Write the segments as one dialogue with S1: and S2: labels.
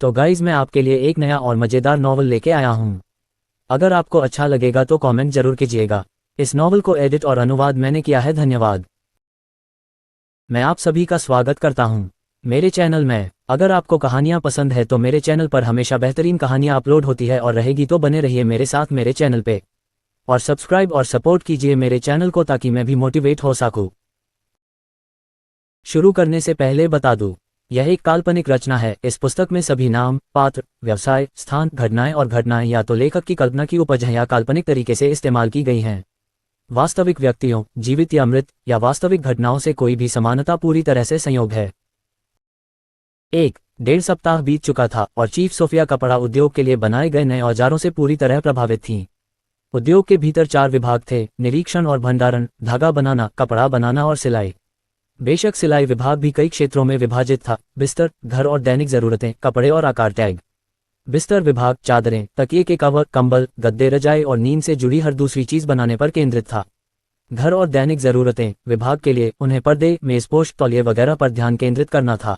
S1: तो गाइज मैं आपके लिए एक नया और मज़ेदार नॉवल लेके आया हूँ। अगर आपको अच्छा लगेगा तो कमेंट जरूर कीजिएगा। इस नॉवल को एडिट और अनुवाद मैंने किया है। धन्यवाद। मैं आप सभी का स्वागत करता हूँ मेरे चैनल में। अगर आपको कहानियाँ पसंद है तो मेरे चैनल पर हमेशा बेहतरीन कहानियाँ अपलोड होती है और रहेगी, तो बने रहिए मेरे साथ मेरे चैनल पे और सब्सक्राइब और सपोर्ट कीजिए मेरे चैनल को, ताकि मैं भी मोटिवेट हो सकूँ। शुरू करने से पहले बता दूं, यह एक काल्पनिक रचना है। इस पुस्तक में सभी नाम, पात्र, व्यवसाय, स्थान, घटनाएं और घटनाएं या तो लेखक की कल्पना की उपज हैं या काल्पनिक तरीके से इस्तेमाल की गई हैं। वास्तविक व्यक्तियों, जीवित या मृत, या वास्तविक घटनाओं से कोई भी समानता पूरी तरह से संयोग है। 1.5 सप्ताह बीत चुका था और चीफ सोफिया कपड़ा उद्योग के लिए बनाए गए नए औजारों से पूरी तरह प्रभावित थीं। उद्योग के भीतर 4 विभाग थे: निरीक्षण और भंडारण, धागा बनाना, कपड़ा बनाना और सिलाई। बेशक सिलाई विभाग भी कई क्षेत्रों में विभाजित था: बिस्तर, घर और दैनिक जरूरतें, कपड़े और आकार टैग। बिस्तर विभाग चादरें, तकिए के कवर, कंबल, गद्दे, रजाई और नींद से जुड़ी हर दूसरी चीज बनाने पर केंद्रित था। घर और दैनिक जरूरतें विभाग के लिए उन्हें पर्दे, मेजपोश, तौलिए वगैरह पर ध्यान केंद्रित करना था।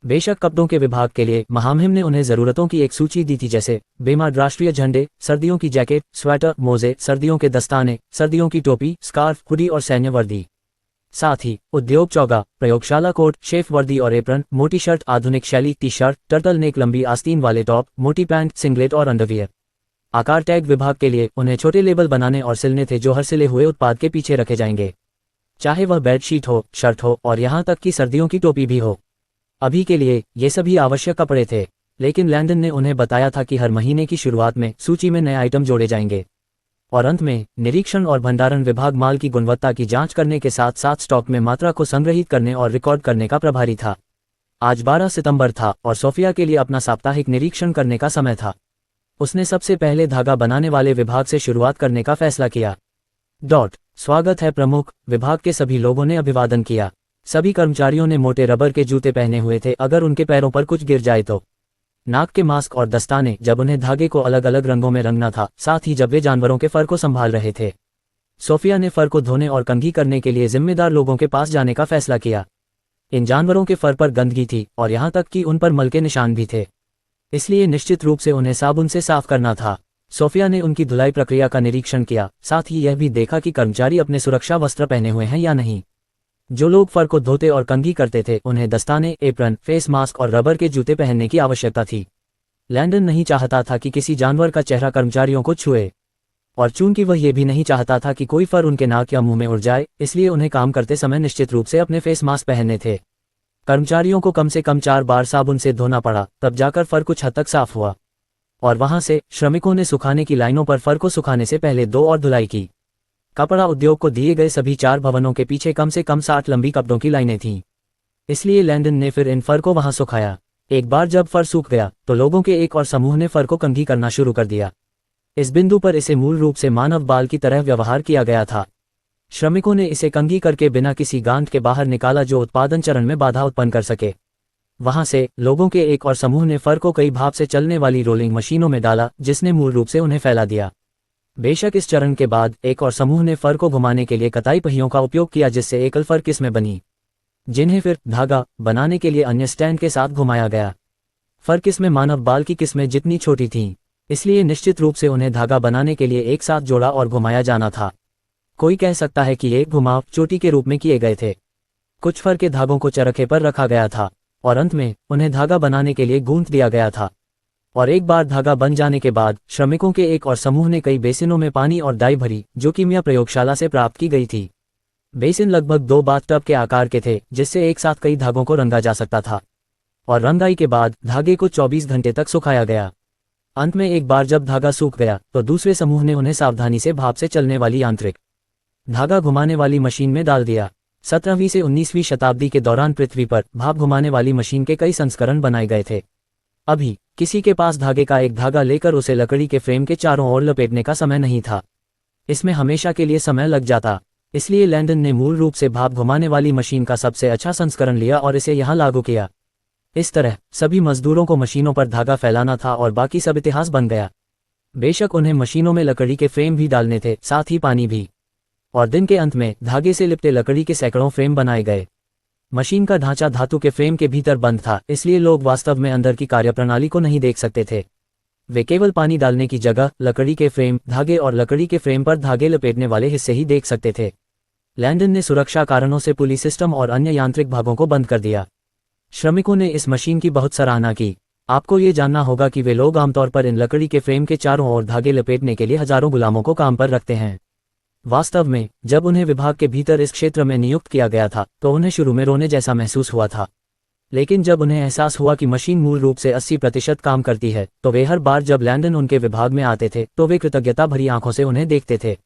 S1: बेशक कपड़ों के विभाग के लिए महामहिम ने उन्हें जरूरतों की एक सूची दी थी, जैसे बेमार राष्ट्रीय झंडे, सर्दियों की जैकेट, स्वेटर, मोजे, सर्दियों के दस्ताने, सर्दियों की टोपी, स्कार्फ, हुडी और सैन्य वर्दी। साथ ही उद्योग चौगा, प्रयोगशाला कोट, शेफ वर्दी और एप्रन, मोटी शर्ट, आधुनिक शैली टी शर्ट, टर्टल नेक, लंबी आस्तीन वाले टॉप, मोटी पैंट, सिंगलेट और अंडरवियर। आकार टैग विभाग के लिए उन्हें छोटे लेबल बनाने और सिलने थे, जो हर सिले हुए उत्पाद के पीछे रखे जाएंगे, चाहे वह बेडशीट हो, शर्ट हो और यहाँ तक कि सर्दियों की टोपी भी हो। अभी के लिए ये सभी आवश्यक कपड़े थे, लेकिन लैंडन ने उन्हें बताया था कि हर महीने की शुरुआत में सूची में नए आइटम जोड़े जाएंगे। और अंत में निरीक्षण और भंडारण विभाग माल की गुणवत्ता की जांच करने के साथ साथ स्टॉक में मात्रा को संग्रहित करने और रिकॉर्ड करने का प्रभारी था। आज 12 सितंबर था और सोफिया के लिए अपना साप्ताहिक निरीक्षण करने का समय था। उसने सबसे पहले धागा बनाने वाले विभाग से शुरुआत करने का फैसला किया। स्वागत है प्रमुख, विभाग के सभी लोगों ने अभिवादन किया। सभी कर्मचारियों ने मोटे रबर के जूते पहने हुए थे अगर उनके पैरों पर कुछ गिर जाए तो। नाक के मास्क और दस्ताने, जब उन्हें धागे को अलग अलग रंगों में रंगना था, साथ ही जब वे जानवरों के फर को संभाल रहे थे। सोफिया ने फर को धोने और कंघी करने के लिए जिम्मेदार लोगों के पास जाने का फैसला किया। इन जानवरों के फर पर गंदगी थी और यहाँ तक कि उन पर मल के निशान भी थे, इसलिए निश्चित रूप से उन्हें साबुन से साफ करना था। सोफिया ने उनकी धुलाई प्रक्रिया का निरीक्षण किया, साथ ही यह भी देखा कि कर्मचारी अपने सुरक्षा वस्त्र पहने हुए हैं या नहीं। जो लोग फर को धोते और कंघी करते थे, उन्हें दस्ताने, एप्रन, फेस मास्क और रबर के जूते पहनने की आवश्यकता थी। लैंडन नहीं चाहता था कि किसी जानवर का चेहरा कर्मचारियों को छुए, और चूंकि वह यह भी नहीं चाहता था कि कोई फर उनके नाक या मुंह में उड़ जाए, इसलिए उन्हें काम करते समय निश्चित रूप से अपने फेस मास्क पहनने थे। कर्मचारियों को कम से कम 4 बार साबुन से धोना पड़ा, तब जाकर फर कुछ हद तक साफ हुआ। और वहां से श्रमिकों ने सुखाने की लाइनों पर फर को सुखाने से पहले 2 और धुलाई की। कपड़ा उद्योग को दिए गए सभी 4 भवनों के पीछे कम से कम 60 लंबी कपड़ों की लाइनें थीं, इसलिए लैंडन ने फिर इन फर को वहां सुखाया। एक बार जब फर सूख गया तो लोगों के एक और समूह ने फर को कंघी करना शुरू कर दिया। इस बिंदु पर इसे मूल रूप से मानव बाल की तरह व्यवहार किया गया था। श्रमिकों ने इसे कंघी करके बिना किसी गांठ के बाहर निकाला, जो उत्पादन चरण में बाधा उत्पन्न कर सके। वहां से लोगों के एक और समूह ने फर को कई भाप से चलने वाली रोलिंग मशीनों में डाला, जिसने मूल रूप से उन्हें फैला दिया। बेशक इस चरण के बाद एक और समूह ने फर को घुमाने के लिए कताई पहियों का उपयोग किया, जिससे एकल फर किस्में बनी, जिन्हें फिर धागा बनाने के लिए अन्य स्टैंड के साथ घुमाया गया। फर किस्में मानव बाल की किस्में जितनी छोटी थीं, इसलिए निश्चित रूप से उन्हें धागा बनाने के लिए एक साथ जोड़ा और घुमाया जाना था। कोई कह सकता है कि ये घुमाव चोटी के रूप में किए गए थे। कुछ फर के धागों को चरखे पर रखा गया था और अंत में उन्हें धागा बनाने के लिए गूंथ दिया गया था। और एक बार धागा बन जाने के बाद श्रमिकों के एक और समूह ने कई बेसिनों में पानी और डाई भरी, जो कीमिया प्रयोगशाला से प्राप्त की गई थी। बेसिन लगभग 2 बाथटब के आकार के थे, जिससे एक साथ कई धागों को रंगा जा सकता था। और रंगाई के बाद धागे को 24 घंटे तक सुखाया गया। अंत में एक बार जब धागा सूख गया तो दूसरे समूह ने उन्हें सावधानी से भाप से चलने वाली यांत्रिक धागा घुमाने वाली मशीन में डाल दिया। 17वीं से 19वीं शताब्दी के दौरान पृथ्वी पर भाप घुमाने वाली मशीन के कई संस्करण बनाए गए थे। अभी किसी के पास धागे का एक धागा लेकर उसे लकड़ी के फ्रेम के चारों ओर लपेटने का समय नहीं था। इसमें हमेशा के लिए समय लग जाता, इसलिए लैंडन ने मूल रूप से भाप घुमाने वाली मशीन का सबसे अच्छा संस्करण लिया और इसे यहां लागू किया। इस तरह सभी मजदूरों को मशीनों पर धागा फैलाना था और बाकी सब इतिहास बन गया। बेशक उन्हें मशीनों में लकड़ी के फ्रेम भी डालने थे, साथ ही पानी भी। और दिन के अंत में धागे से लिपटे लकड़ी के सैकड़ों फ्रेम बनाए गए। मशीन का ढांचा धातु के फ्रेम के भीतर बंद था, इसलिए लोग वास्तव में अंदर की कार्यप्रणाली को नहीं देख सकते थे। वे केवल पानी डालने की जगह, लकड़ी के फ्रेम, धागे और लकड़ी के फ्रेम पर धागे लपेटने वाले हिस्से ही देख सकते थे। लैंडन ने सुरक्षा कारणों से पुली सिस्टम और अन्य यांत्रिक भागों को बंद कर दिया। श्रमिकों ने इस मशीन की बहुत सराहना की। आपको ये जानना होगा कि वे लोग आमतौर पर इन लकड़ी के फ्रेम के चारों ओर धागे लपेटने के लिए हजारों गुलामों को काम पर रखते हैं। वास्तव में जब उन्हें विभाग के भीतर इस क्षेत्र में नियुक्त किया गया था तो उन्हें शुरू में रोने जैसा महसूस हुआ था, लेकिन जब उन्हें एहसास हुआ कि मशीन मूल रूप से 80% काम करती है तो वे हर बार जब लैंडन उनके विभाग में आते थे तो वे कृतज्ञता भरी आंखों से उन्हें देखते थे।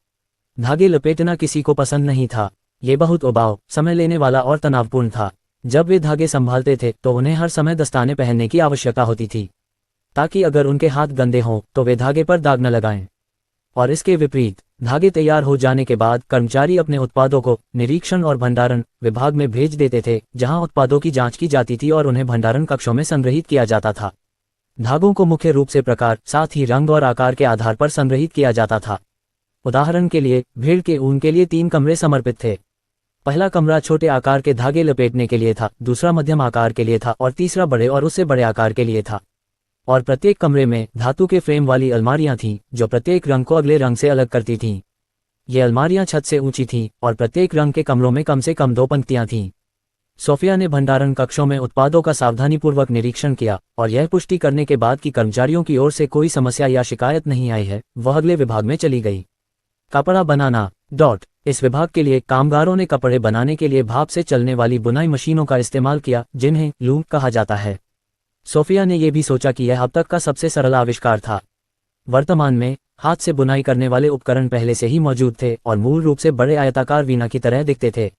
S1: धागे लपेटना किसी को पसंद नहीं था। ये बहुत उबाऊ, समय लेने वाला और तनावपूर्ण था। जब वे धागे संभालते थे तो उन्हें हर समय दस्ताने पहनने की आवश्यकता होती थी, ताकि अगर उनके हाथ गंदे हों तो वे धागे पर दाग न लगाएं। और इसके विपरीत, धागे तैयार हो जाने के बाद कर्मचारी अपने उत्पादों को निरीक्षण और भंडारण विभाग में भेज देते थे, जहां उत्पादों की जांच की जाती थी और उन्हें भंडारण कक्षों में संग्रहित किया जाता था। धागों को मुख्य रूप से प्रकार, साथ ही रंग और आकार के आधार पर संग्रहित किया जाता था। उदाहरण के लिए, भेड़ के ऊन के लिए 3 कमरे समर्पित थे। पहला कमरा छोटे आकार के धागे लपेटने के लिए था, दूसरा मध्यम आकार के लिए था और तीसरा बड़े और उससे बड़े आकार के लिए था। और प्रत्येक कमरे में धातु के फ्रेम वाली अलमारियां थीं जो प्रत्येक रंग को अगले रंग से अलग करती थीं। ये अलमारियां छत से ऊंची थीं और प्रत्येक रंग के कमरों में कम से कम 2 पंक्तियां थीं। सोफिया ने भंडारण कक्षों में उत्पादों का सावधानीपूर्वक निरीक्षण किया और यह पुष्टि करने के बाद कि कर्मचारियों की ओर से कोई समस्या या शिकायत नहीं आई है, वह अगले विभाग में चली गई। कपड़ा बनाना। इस विभाग के लिए कामगारों ने कपड़े बनाने के लिए भाप से चलने वाली बुनाई मशीनों का इस्तेमाल किया, जिन्हें लूम कहा जाता है। सोफिया ने यह भी सोचा कि यह अब तक का सबसे सरल आविष्कार था। वर्तमान में हाथ से बुनाई करने वाले उपकरण पहले से ही मौजूद थे और मूल रूप से बड़े आयताकार वीणा की तरह दिखते थे।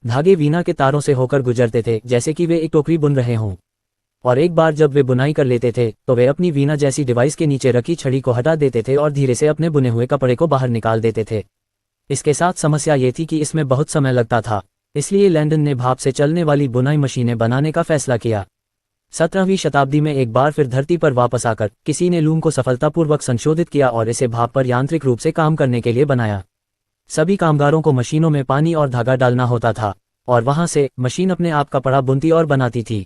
S1: धागे वीणा के तारों से होकर गुजरते थे, जैसे कि वे एक टोकरी बुन रहे हों। और एक बार जब वे बुनाई कर लेते थे तो वे अपनी वीणा जैसी डिवाइस के नीचे रखी छड़ी को हटा देते थे और धीरे से अपने बुने हुए कपड़े को बाहर निकाल देते थे। इसके साथ समस्या ये थी कि इसमें बहुत समय लगता था, इसलिए लैंडन ने भाप से चलने वाली बुनाई मशीनें बनाने का फैसला किया। 17वीं शताब्दी में एक बार फिर धरती पर वापस आकर किसी ने लूम को सफलतापूर्वक संशोधित किया और इसे भाप पर यांत्रिक रूप से काम करने के लिए बनाया। सभी कामगारों को मशीनों में पानी और धागा डालना होता था और वहां से मशीन अपने आप कपड़ा बुनती और बनाती थी।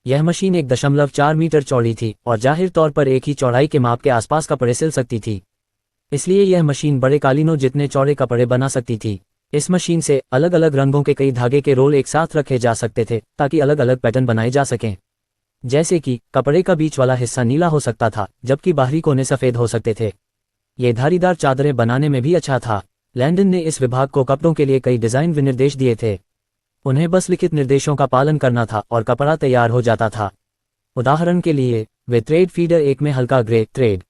S1: यह मशीन 1.4 मीटर चौड़ी थी और जाहिर तौर पर एक ही चौड़ाई के माप के आसपास कपड़े सिल सकती थी, इसलिए यह मशीन बड़े कालीनों जितने चौड़े कपड़े बना सकती थी। इस मशीन से अलग अलग रंगों के कई धागे के रोल एक साथ रखे जा सकते थे ताकि अलग अलग पैटर्न बनाए जा सकें। जैसे कि कपड़े का बीच वाला हिस्सा नीला हो सकता था जबकि बाहरी कोने सफ़ेद हो सकते थे। ये धारीदार चादरें बनाने में भी अच्छा था। लैंडन ने इस विभाग को कपड़ों के लिए कई डिज़ाइन विनिर्देश दिए थे। उन्हें बस लिखित निर्देशों का पालन करना था और कपड़ा तैयार हो जाता था। उदाहरण के लिए, वे थ्रेड फीडर 1 में हल्का ग्रे, थ्रेड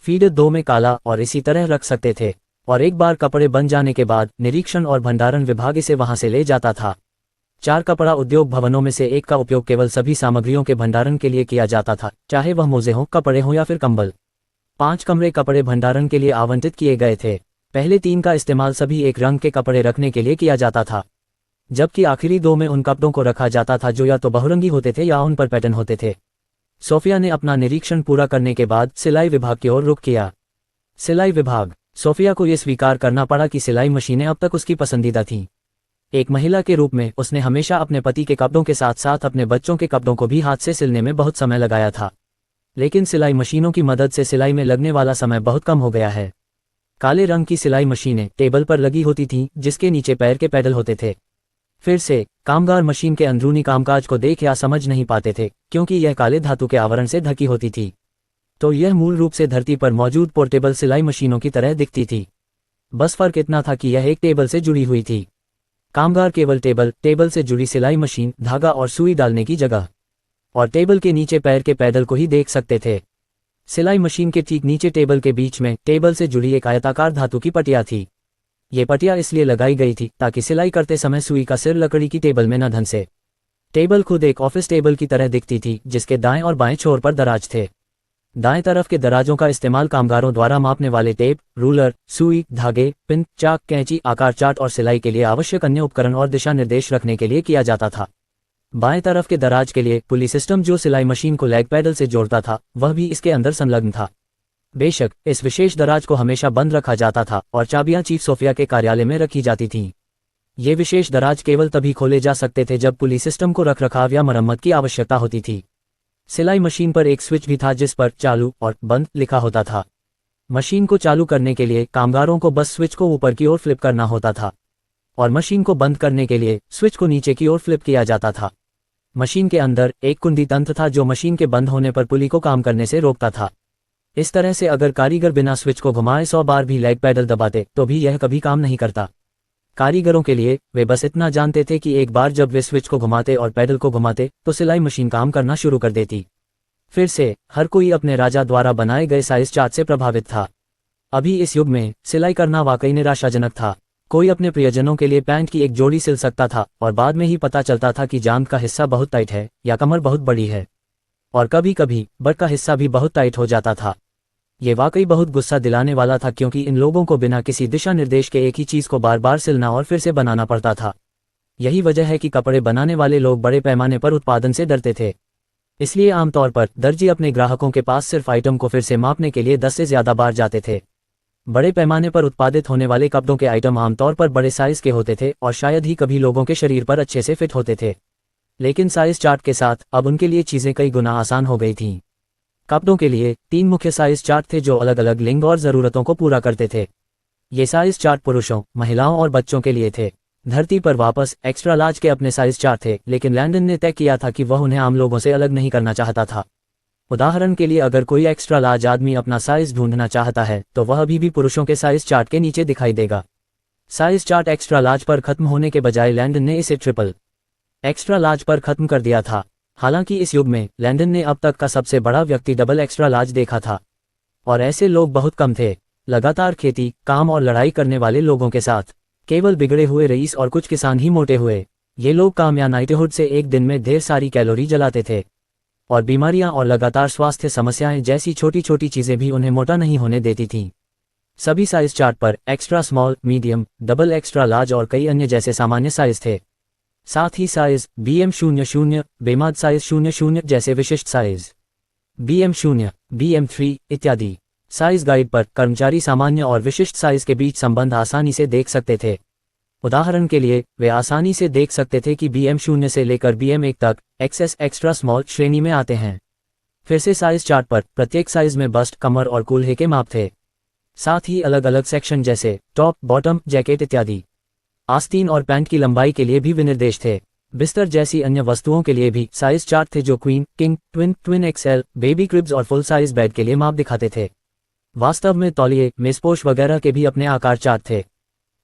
S1: फीडर 2 में काला और इसी तरह रख सकते थे। और एक बार कपड़े बन जाने के बाद निरीक्षण और भंडारण विभाग इसे वहां से ले जाता था। 4 कपड़ा उद्योग भवनों में से एक का उपयोग केवल सभी सामग्रियों के भंडारण के लिए किया जाता था, चाहे वह मोजे हों, कपड़े हों या फिर कंबल। 5 कमरे कपड़े भंडारण के लिए आवंटित किए गए थे। पहले 3 का इस्तेमाल सभी एक रंग के कपड़े रखने के लिए किया जाता था, जबकि आखिरी 2 में उन कपड़ों को रखा जाता था जो या तो बहुरंगी होते थे या उन पर पैटर्न होते थे। सोफिया ने अपना निरीक्षण पूरा करने के बाद सिलाई विभाग की ओर रुख किया। सिलाई विभाग। सोफिया को यह स्वीकार करना पड़ा कि सिलाई मशीनें अब तक उसकी पसंदीदा थीं। एक महिला के रूप में उसने हमेशा अपने पति के कपड़ों के साथ साथ अपने बच्चों के कपड़ों को भी हाथ से सिलने में बहुत समय लगाया था, लेकिन सिलाई मशीनों की मदद से सिलाई में लगने वाला समय बहुत कम हो गया है। काले रंग की सिलाई मशीनें टेबल पर लगी होती थीं जिसके नीचे पैर के पैडल होते थे। फिर से, कामगार मशीन के अंदरूनी कामकाज को देख या समझ नहीं पाते थे क्योंकि यह काले धातु के आवरण से ढकी होती थी। तो यह मूल रूप से धरती पर मौजूद पोर्टेबल सिलाई मशीनों की तरह दिखती थी। बस फर्क इतना था कि यह एक टेबल से जुड़ी हुई थी। कामगार केवल टेबल से जुड़ी सिलाई मशीन, धागा और सुई डालने की जगह और टेबल के नीचे पैर के पैडल को ही देख सकते थे। सिलाई मशीन के ठीक नीचे टेबल के बीच में टेबल से जुड़ी एक आयताकार धातु की पटिया थी। ये पटिया इसलिए लगाई गई थी ताकि सिलाई करते समय सुई का सिर लकड़ी की टेबल में न धंसे। टेबल खुद एक ऑफिस टेबल की तरह दिखती थी जिसके दाएं और बाएं छोर पर दराज थे। दाएं तरफ के दराजों का इस्तेमाल कामगारों द्वारा मापने वाले टेप, रूलर, सुई, धागे, पिन, चाक, कैंची, आकार चार्ट और सिलाई के लिए आवश्यक अन्य उपकरण और दिशा निर्देश रखने के लिए किया जाता था। बाएं तरफ के दराज के लिए पुली सिस्टम जो सिलाई मशीन को लैग पैडल से जोड़ता था, वह भी इसके अंदर संलग्न था। बेशक इस विशेष दराज को हमेशा बंद रखा जाता था और चाबियां चीफ सोफिया के कार्यालय में रखी जाती थीं। ये विशेष दराज केवल तभी खोले जा सकते थे जब पुली सिस्टम को रखरखाव या मरम्मत की आवश्यकता होती थी। सिलाई मशीन पर एक स्विच भी था जिस पर चालू और बंद लिखा होता था। मशीन को चालू करने के लिए कामगारों को बस स्विच को ऊपर की ओर फ्लिप करना होता था और मशीन को बंद करने के लिए स्विच को नीचे की ओर फ्लिप किया जाता था। मशीन के अंदर एक कुंडी तंत्र था जो मशीन के बंद होने पर पुली को काम करने से रोकता था। इस तरह से अगर कारीगर बिना स्विच को घुमाए 100 बार भी लेग पैडल दबाते तो भी यह कभी काम नहीं करता। कारीगरों के लिए वे बस इतना जानते थे कि एक बार जब वे स्विच को घुमाते और पैडल को घुमाते तो सिलाई मशीन काम करना शुरू कर देती। फिर से हर कोई अपने राजा द्वारा बनाए गए साइज चार्ट से प्रभावित था। अभी इस युग में सिलाई करना वाकई निराशाजनक था। कोई अपने प्रियजनों के लिए पैंट की एक जोड़ी सिल सकता था और बाद में ही पता चलता था कि जांघ का हिस्सा बहुत टाइट है या कमर बहुत बड़ी है, और कभी कभी बट का हिस्सा भी बहुत टाइट हो जाता था। ये वाकई बहुत गुस्सा दिलाने वाला था क्योंकि इन लोगों को बिना किसी दिशा निर्देश के एक ही चीज को बार बार सिलना और फिर से बनाना पड़ता था। यही वजह है कि कपड़े बनाने वाले लोग बड़े पैमाने पर उत्पादन से डरते थे। इसलिए आमतौर पर दर्जी अपने ग्राहकों के पास सिर्फ आइटम को फिर से मापने के लिए 10 से ज्यादा बार जाते थे। बड़े पैमाने पर उत्पादित होने वाले कपड़ों के आइटम आमतौर पर बड़े साइज के होते थे और शायद ही कभी लोगों के शरीर पर अच्छे से फिट होते थे। लेकिन साइज चार्ट के साथ अब उनके लिए चीजें कई गुना आसान हो गई थीं। कपड़ों के लिए 3 मुख्य साइज चार्ट थे जो अलग अलग लिंग और जरूरतों को पूरा करते थे। ये साइज चार्ट पुरुषों, महिलाओं और बच्चों के लिए थे। धरती पर वापस एक्स्ट्रा लार्ज के अपने साइज चार्ट थे, लेकिन लैंडन ने तय किया था कि वह उन्हें आम लोगों से अलग नहीं करना चाहता था। उदाहरण के लिए अगर कोई एक्स्ट्रा लार्ज आदमी अपना साइज ढूंढना चाहता है तो वह अभी भी पुरुषों के साइज चार्ट के नीचे दिखाई देगा। साइज चार्ट एक्स्ट्रा लार्ज पर खत्म होने के बजाय लैंडन ने इसे ट्रिपल एक्स्ट्रा लार्ज पर खत्म कर दिया था। हालांकि इस युग में लैंडन ने अब तक का सबसे बड़ा व्यक्ति डबल एक्स्ट्रा लार्ज देखा था, और ऐसे लोग बहुत कम थे। लगातार खेती, काम और लड़ाई करने वाले लोगों के साथ केवल बिगड़े हुए रईस और कुछ किसान ही मोटे हुए। ये लोग काम या नाइटहुड से एक दिन में ढेर सारी कैलोरी जलाते थे, और बीमारियां और लगातार स्वास्थ्य समस्याएं जैसी छोटी छोटी चीजें भी उन्हें मोटा नहीं होने देती थीं। सभी साइज चार्ट पर extra small, medium, double extra large और कई अन्य जैसे सामान्य साइज थे। साथ ही साइज BM00, बेमाद साइज 00 जैसे विशिष्ट साइज, BM0, BM3 इत्यादि। साइज गाइड पर कर्मचारी सामान्य और विशिष्ट साइज के बीच संबंध आसानी से देख सकते थे। उदाहरण के लिए वे आसानी से देख सकते थे कि BM0 से लेकर BM1 तक XS एक्स्ट्रा स्मॉल श्रेणी में आते हैं। फिर से साइज चार्ट पर प्रत्येक साइज में बस्ट, कमर और कूल्हे के माप थे। साथ ही अलग अलग सेक्शन जैसे टॉप, बॉटम, जैकेट इत्यादि। आस्तीन और पैंट की लंबाई के लिए भी विनिर्देश थे। बिस्तर जैसी अन्य वस्तुओं के लिए भी साइज चार्ट थे जो queen, king, twin, twin XL, baby cribs और फुल साइज बेड के लिए माप दिखाते थे। वास्तव में तौलिए, मेजपोश वगैरह के भी अपने आकार चार्ट थे।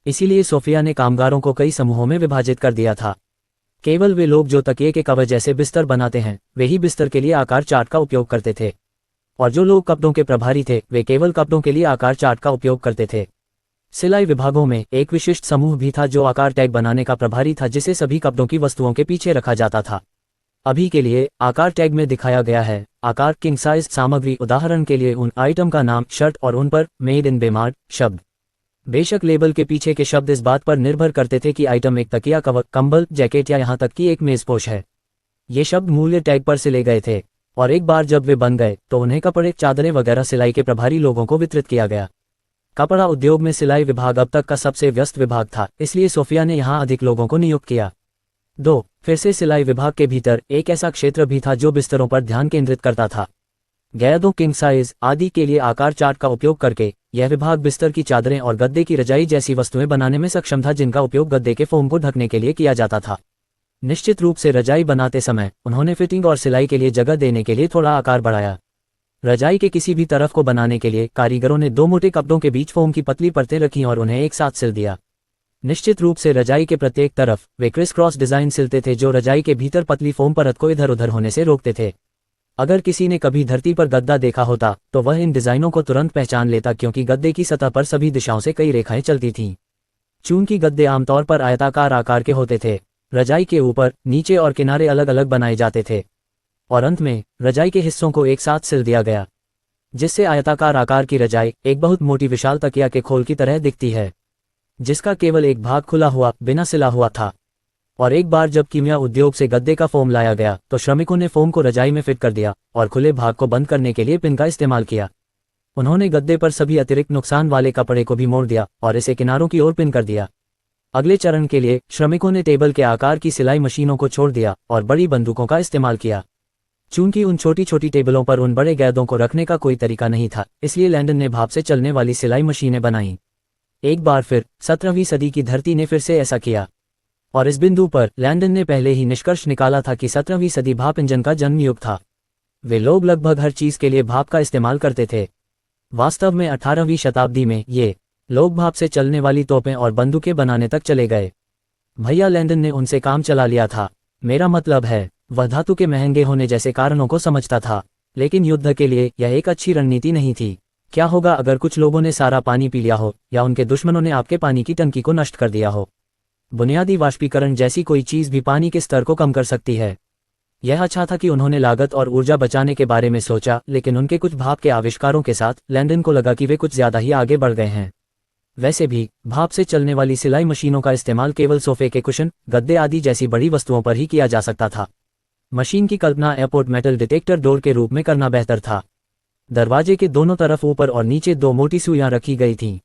S1: इसीलिए सोफिया ने कामगारों को कई समूहों में विभाजित कर दिया था। केवल वे लोग जो तकिए के कवर जैसे बिस्तर बनाते हैं वे ही बिस्तर के लिए आकार चार्ट का उपयोग करते थे, और जो लोग कपड़ों के प्रभारी थे वे केवल कपड़ों के लिए आकार चार्ट का उपयोग करते थे। सिलाई विभागों में एक विशिष्ट समूह भी था जो आकार टैग बनाने का प्रभारी था, जिसे सभी कपड़ों की वस्तुओं के पीछे रखा जाता था। अभी के लिए आकार टैग में दिखाया गया है आकार किंग साइज सामग्री, उदाहरण के लिए उन आइटम का नाम, शर्ट और उन पर मेड इन बेमाड शब्द। बेशक लेबल के पीछे के शब्द इस बात पर निर्भर करते थे कि आइटम एक तकिया, कवर, कंबल, जैकेट या यहाँ तक कि एक मेजपोश है। ये शब्द मूल्य टैग पर सिले गए थे, और एक बार जब वे बन गए तो उन्हें कपड़े, चादरें वगैरह सिलाई के प्रभारी लोगों को वितरित किया गया। कपड़ा उद्योग में सिलाई विभाग अब तक का सबसे व्यस्त विभाग था, इसलिए सोफिया ने यहाँ अधिक लोगों को नियुक्त किया। 2. फिर से सिलाई विभाग के भीतर एक ऐसा क्षेत्र भी था जो बिस्तरों पर ध्यान केंद्रित करता था। गैदों, किंग साइज आदि के लिए आकार चार्ट का उपयोग करके यह विभाग बिस्तर की चादरें और गद्दे की रजाई जैसी वस्तुएं बनाने में सक्षम था जिनका उपयोग गद्दे के फोम को ढकने के लिए किया जाता था। निश्चित रूप से रजाई बनाते समय उन्होंने फिटिंग और सिलाई के लिए जगह देने के लिए थोड़ा आकार बढ़ाया। रजाई के किसी भी तरफ को बनाने के लिए कारीगरों ने 2 मोटे कपड़ों के बीच फोम की पतली परतें रखीं और उन्हें एक साथ सिल दिया। निश्चित रूप से रजाई के प्रत्येक तरफ वे क्रिस क्रॉस डिजाइन सिलते थे जो रजाई के भीतर पतली फोम परत को इधर उधर होने से रोकते थे। अगर किसी ने कभी धरती पर गद्दा देखा होता तो वह इन डिजाइनों को तुरंत पहचान लेता, क्योंकि गद्दे की सतह पर सभी दिशाओं से कई रेखाएं चलती थीं। चूंकि गद्दे आमतौर पर आयताकार आकार के होते थे, रजाई के ऊपर, नीचे और किनारे अलग अलग बनाए जाते थे, और अंत में रजाई के हिस्सों को एक साथ सिल दिया गया, जिससे आयताकार आकार की रजाई एक बहुत मोटी विशाल तकिया के खोल की तरह दिखती है, जिसका केवल एक भाग खुला हुआ, बिना सिला हुआ था। और एक बार जब कीमिया उद्योग से गद्दे का फोम लाया गया तो श्रमिकों ने फोम को रजाई में फिट कर दिया और खुले भाग को बंद करने के लिए पिन का इस्तेमाल किया। उन्होंने गद्दे पर सभी अतिरिक्त नुकसान वाले कपड़े को भी मोड़ दिया और इसे किनारों की ओर पिन कर दिया। अगले चरण के लिए श्रमिकों ने टेबल के आकार की सिलाई मशीनों को छोड़ दिया और बड़ी बंदूकों का इस्तेमाल किया। चूंकि उन छोटी छोटी टेबलों पर उन बड़े गेंदों को रखने का कोई तरीका नहीं था, इसलिए लैंडन ने भाप से चलने वाली सिलाई मशीनें बनाईं। एक बार फिर 17वीं सदी की धरती ने फिर से ऐसा किया, और इस बिंदु पर लैंडन ने पहले ही निष्कर्ष निकाला था कि 17वीं सदी भाप इंजन का जन्म युग था। वे लोग लगभग हर चीज के लिए भाप का इस्तेमाल करते थे। वास्तव में 18वीं शताब्दी में ये लोग भाप से चलने वाली तोपें और बंदूकें बनाने तक चले गए। भैया लैंडन ने उनसे काम चला लिया था। मेरा मतलब है, वह धातु के महंगे होने जैसे कारणों को समझता था, लेकिन युद्ध के लिए यह एक अच्छी रणनीति नहीं थी। क्या होगा अगर कुछ लोगों ने सारा पानी पी लिया हो या उनके दुश्मनों ने आपके पानी की टंकी को नष्ट कर दिया हो? बुनियादी वाष्पीकरण जैसी कोई चीज भी पानी के स्तर को कम कर सकती है। यह अच्छा था कि उन्होंने लागत और ऊर्जा बचाने के बारे में सोचा, लेकिन उनके कुछ भाप के आविष्कारों के साथ लैंडन को लगा कि वे कुछ ज्यादा ही आगे बढ़ गए हैं। वैसे भी भाप से चलने वाली सिलाई मशीनों का इस्तेमाल केवल सोफे के कुशन, गद्दे आदि जैसी बड़ी वस्तुओं पर ही किया जा सकता था। मशीन की कल्पना एयरपोर्ट मेटल डिटेक्टर डोर के रूप में करना बेहतर था। दरवाजे के दोनों तरफ ऊपर और नीचे दो मोटी सुइयां रखी गई थीं।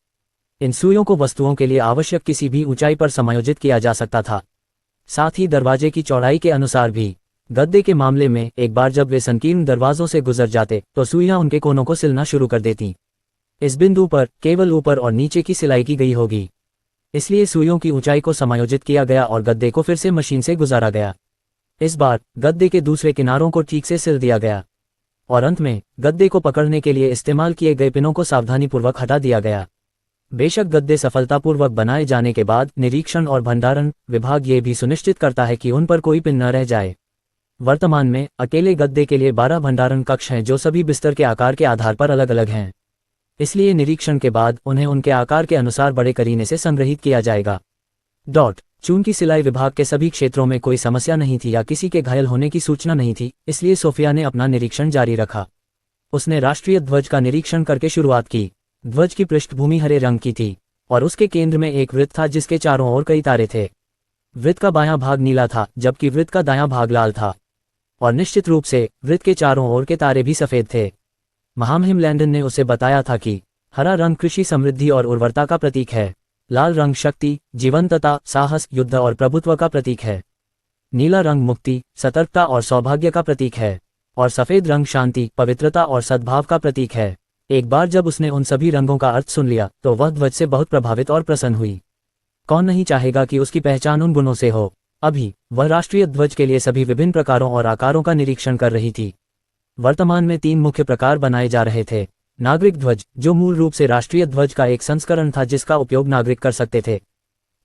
S1: इन सुइयों को वस्तुओं के लिए आवश्यक किसी भी ऊंचाई पर समायोजित किया जा सकता था, साथ ही दरवाजे की चौड़ाई के अनुसार भी। गद्दे के मामले में एक बार जब वे संकीर्ण दरवाजों से गुजर जाते तो सुइयां उनके कोनों को सिलना शुरू कर देतीं। इस बिंदु पर केवल ऊपर और नीचे की सिलाई की गई होगी, इसलिए सुइयों की ऊंचाई को समायोजित किया गया और गद्दे को फिर से मशीन से गुजारा गया। इस बार गद्दे के दूसरे किनारों को ठीक से सिल दिया गया और अंत में गद्दे को पकड़ने के लिए इस्तेमाल किए गए पिनों को सावधानीपूर्वक हटा दिया गया। बेशक गद्दे सफलतापूर्वक बनाए जाने के बाद निरीक्षण और भंडारण विभाग ये भी सुनिश्चित करता है कि उन पर कोई पिन न रह जाए। वर्तमान में अकेले गद्दे के लिए 12 भंडारण कक्ष हैं जो सभी बिस्तर के आकार के आधार पर अलग अलग हैं, इसलिए निरीक्षण के बाद उन्हें उनके आकार के अनुसार बड़े करीने से संग्रहित किया जाएगा। चूंकि सिलाई विभाग के सभी क्षेत्रों में कोई समस्या नहीं थी या किसी के घायल होने की सूचना नहीं थी, इसलिए सोफिया ने अपना निरीक्षण जारी रखा। उसने राष्ट्रीय ध्वज का निरीक्षण करके शुरुआत की। ध्वज की पृष्ठभूमि हरे रंग की थी और उसके केंद्र में एक वृत्त था जिसके चारों ओर कई तारे थे। वृत्त का बायां भाग नीला था जबकि वृत्त का दायां भाग लाल था, और निश्चित रूप से वृत्त के चारों ओर के तारे भी सफेद थे। महामहिम लैंडन ने उसे बताया था कि हरा रंग कृषि समृद्धि और उर्वरता का प्रतीक है, लाल रंग शक्ति, जीवंतता, साहस, युद्ध और प्रभुत्व का प्रतीक है, नीला रंग मुक्ति, सतर्कता और सौभाग्य का प्रतीक है, और सफेद रंग शांति, पवित्रता और सद्भाव का प्रतीक है। एक बार जब उसने उन सभी रंगों का अर्थ सुन लिया तो वह ध्वज से बहुत प्रभावित और प्रसन्न हुई। कौन नहीं चाहेगा कि उसकी पहचान उन गुणों से हो? अभी वह राष्ट्रीय ध्वज के लिए सभी विभिन्न प्रकारों और आकारों का निरीक्षण कर रही थी। वर्तमान में 3 मुख्य प्रकार बनाए जा रहे थे। नागरिक ध्वज, जो मूल रूप से राष्ट्रीय ध्वज का एक संस्करण था जिसका उपयोग नागरिक कर सकते थे।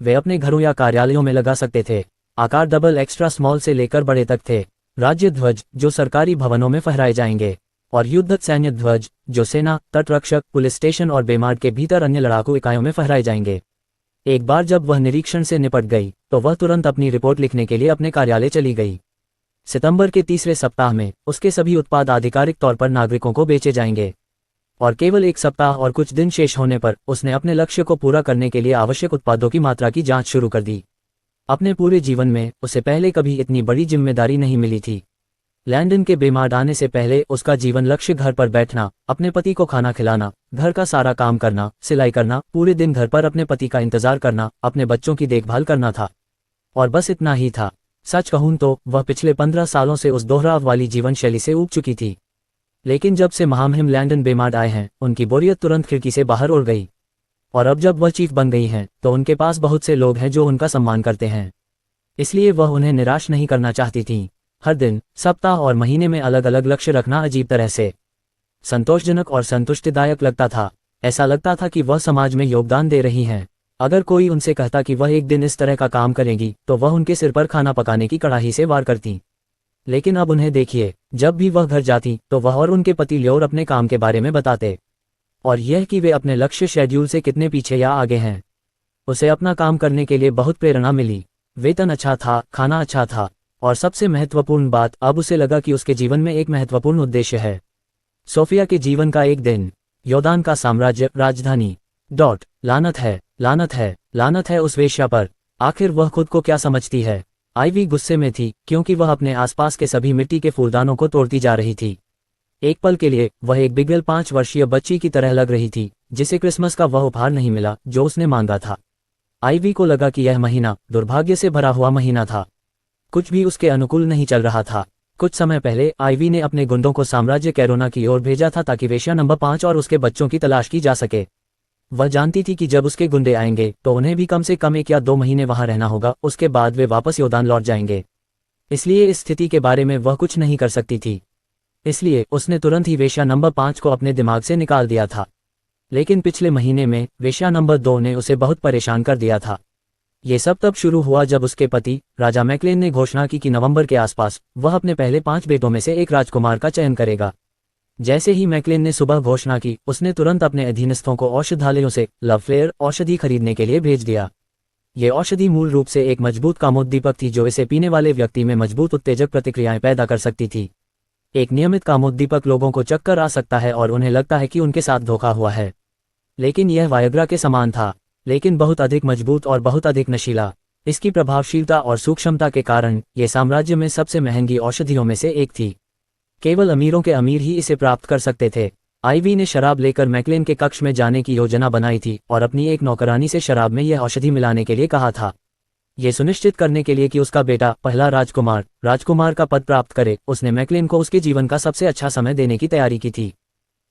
S1: वे अपने घरों या कार्यालयों में लगा सकते थे। आकार डबल एक्स्ट्रा स्मॉल से लेकर बड़े तक थे। राज्य ध्वज, जो सरकारी भवनों में फहराए जाएंगे, और युद्ध सैन्य ध्वज, जो सेना, तटरक्षक, पुलिस स्टेशन और बेमार्ड के भीतर अन्य लड़ाकू इकाइयों में फहराए जाएंगे। एक बार जब वह निरीक्षण से निपट गई तो वह तुरंत अपनी रिपोर्ट लिखने के लिए अपने कार्यालय चली गई। सितंबर के तीसरे सप्ताह में उसके सभी उत्पाद आधिकारिक तौर पर नागरिकों को बेचे जाएंगे, और केवल 1 सप्ताह और कुछ दिन शेष होने पर उसने अपने लक्ष्य को पूरा करने के लिए आवश्यक उत्पादों की मात्रा की जांच शुरू कर दी। अपने पूरे जीवन में उसे पहले कभी इतनी बड़ी जिम्मेदारी नहीं मिली थी। लैंडन के बेमार्ड आने से पहले उसका जीवन लक्ष्य घर पर बैठना, अपने पति को खाना खिलाना, घर का सारा काम करना, सिलाई करना, पूरे दिन घर पर अपने पति का इंतजार करना, अपने बच्चों की देखभाल करना था, और बस इतना ही था। सच कहूं तो वह पिछले 15 सालों से उस दोहराव वाली जीवन शैली से ऊब चुकी थी। लेकिन जब से महामहिम लैंडन बेमार्ड आए हैं, उनकी बोरियत तुरंत खिड़की से बाहर उड़ गई, और अब जब वह चीफ बन गई हैं तो उनके पास बहुत से लोग हैं जो उनका सम्मान करते हैं, इसलिए वह उन्हें निराश नहीं करना चाहती थीं। हर दिन, सप्ताह और महीने में अलग अलग लक्ष्य रखना अजीब तरह से संतोषजनक और संतुष्टिदायक लगता था। ऐसा लगता था कि वह समाज में योगदान दे रही हैं। अगर कोई उनसे कहता कि वह एक दिन इस तरह का काम करेंगी तो वह उनके सिर पर खाना पकाने की कड़ाही से वार करती। लेकिन अब उन्हें देखिए, जब भी वह घर जाती तो वह और उनके पति ल्योर अपने काम के बारे में बताते, और यह कि वे अपने लक्ष्य शेड्यूल से कितने पीछे या आगे हैं। उसे अपना काम करने के लिए बहुत प्रेरणा मिली। वेतन अच्छा था, खाना अच्छा था, और सबसे महत्वपूर्ण बात, अब उसे लगा कि उसके जीवन में एक महत्वपूर्ण उद्देश्य है। सोफिया के जीवन का एक दिन। योदान का साम्राज्य, राजधानी। लानत है, लानत है, लानत है उस वेश्या पर। आखिर वह खुद को क्या समझती है? आइवी गुस्से में थी क्योंकि वह अपने आसपास के सभी मिट्टी के फूलदानों को तोड़ती जा रही थी। एक पल के लिए वह एक बिगल 5 वर्षीय बच्ची की तरह लग रही थी जिसे क्रिसमस का वह उपहार नहीं मिला जो उसने मांगा था। आईवी को लगा कि यह महीना दुर्भाग्य से भरा हुआ महीना था। कुछ भी उसके अनुकूल नहीं चल रहा था। कुछ समय पहले आईवी ने अपने गुंडों को साम्राज्य कैरोना की ओर भेजा था ताकि वेश्या नंबर 5 और उसके बच्चों की तलाश की जा सके। वह जानती थी कि जब उसके गुंडे आएंगे तो उन्हें भी कम से कम 1 या 2 महीने वहां रहना होगा, उसके बाद वे वापस योदान लौट जाएंगे। इसलिए इस स्थिति के बारे में वह कुछ नहीं कर सकती थी। इसलिए उसने तुरंत ही वेश्या नंबर 5 को अपने दिमाग से निकाल दिया था। लेकिन पिछले महीने में वेश्या नंबर 2 ने उसे बहुत परेशान कर दिया था। ये सब तब शुरू हुआ जब उसके पति राजा मैकलेन ने घोषणा की कि नवंबर के आसपास वह अपने पहले 5 बेटों में से एक राजकुमार का चयन करेगा। जैसे ही मैकलेन ने सुबह घोषणा की, उसने तुरंत अपने अधीनस्थों को औषधालयों से लवफ्लेयर औषधि खरीदने के लिए भेज दिया। ये औषधि मूल रूप से एक मजबूत कामोद्दीपक थी जो इसे पीने वाले व्यक्ति में मजबूत उत्तेजक प्रतिक्रियाएं पैदा कर सकती थी। एक नियमित कामोद्दीपक लोगों को चक्कर आ सकता है और उन्हें लगता है कि उनके साथ धोखा हुआ है, लेकिन यह वायग्रा के समान था, लेकिन बहुत अधिक मजबूत और बहुत अधिक नशीला। इसकी प्रभावशीलता और सूक्ष्मता के कारण यह साम्राज्य में सबसे महंगी औषधियों में से एक थी। केवल अमीरों के अमीर ही इसे प्राप्त कर सकते थे। आईवी ने शराब लेकर मैकलेन के कक्ष में जाने की योजना बनाई थी और अपनी एक नौकरानी से शराब में यह औषधि मिलाने के लिए कहा था। ये सुनिश्चित करने के लिए कि उसका बेटा पहला राजकुमार का पद प्राप्त करे, उसने मैकलेन को उसके जीवन का सबसे अच्छा समय देने की तैयारी की थी।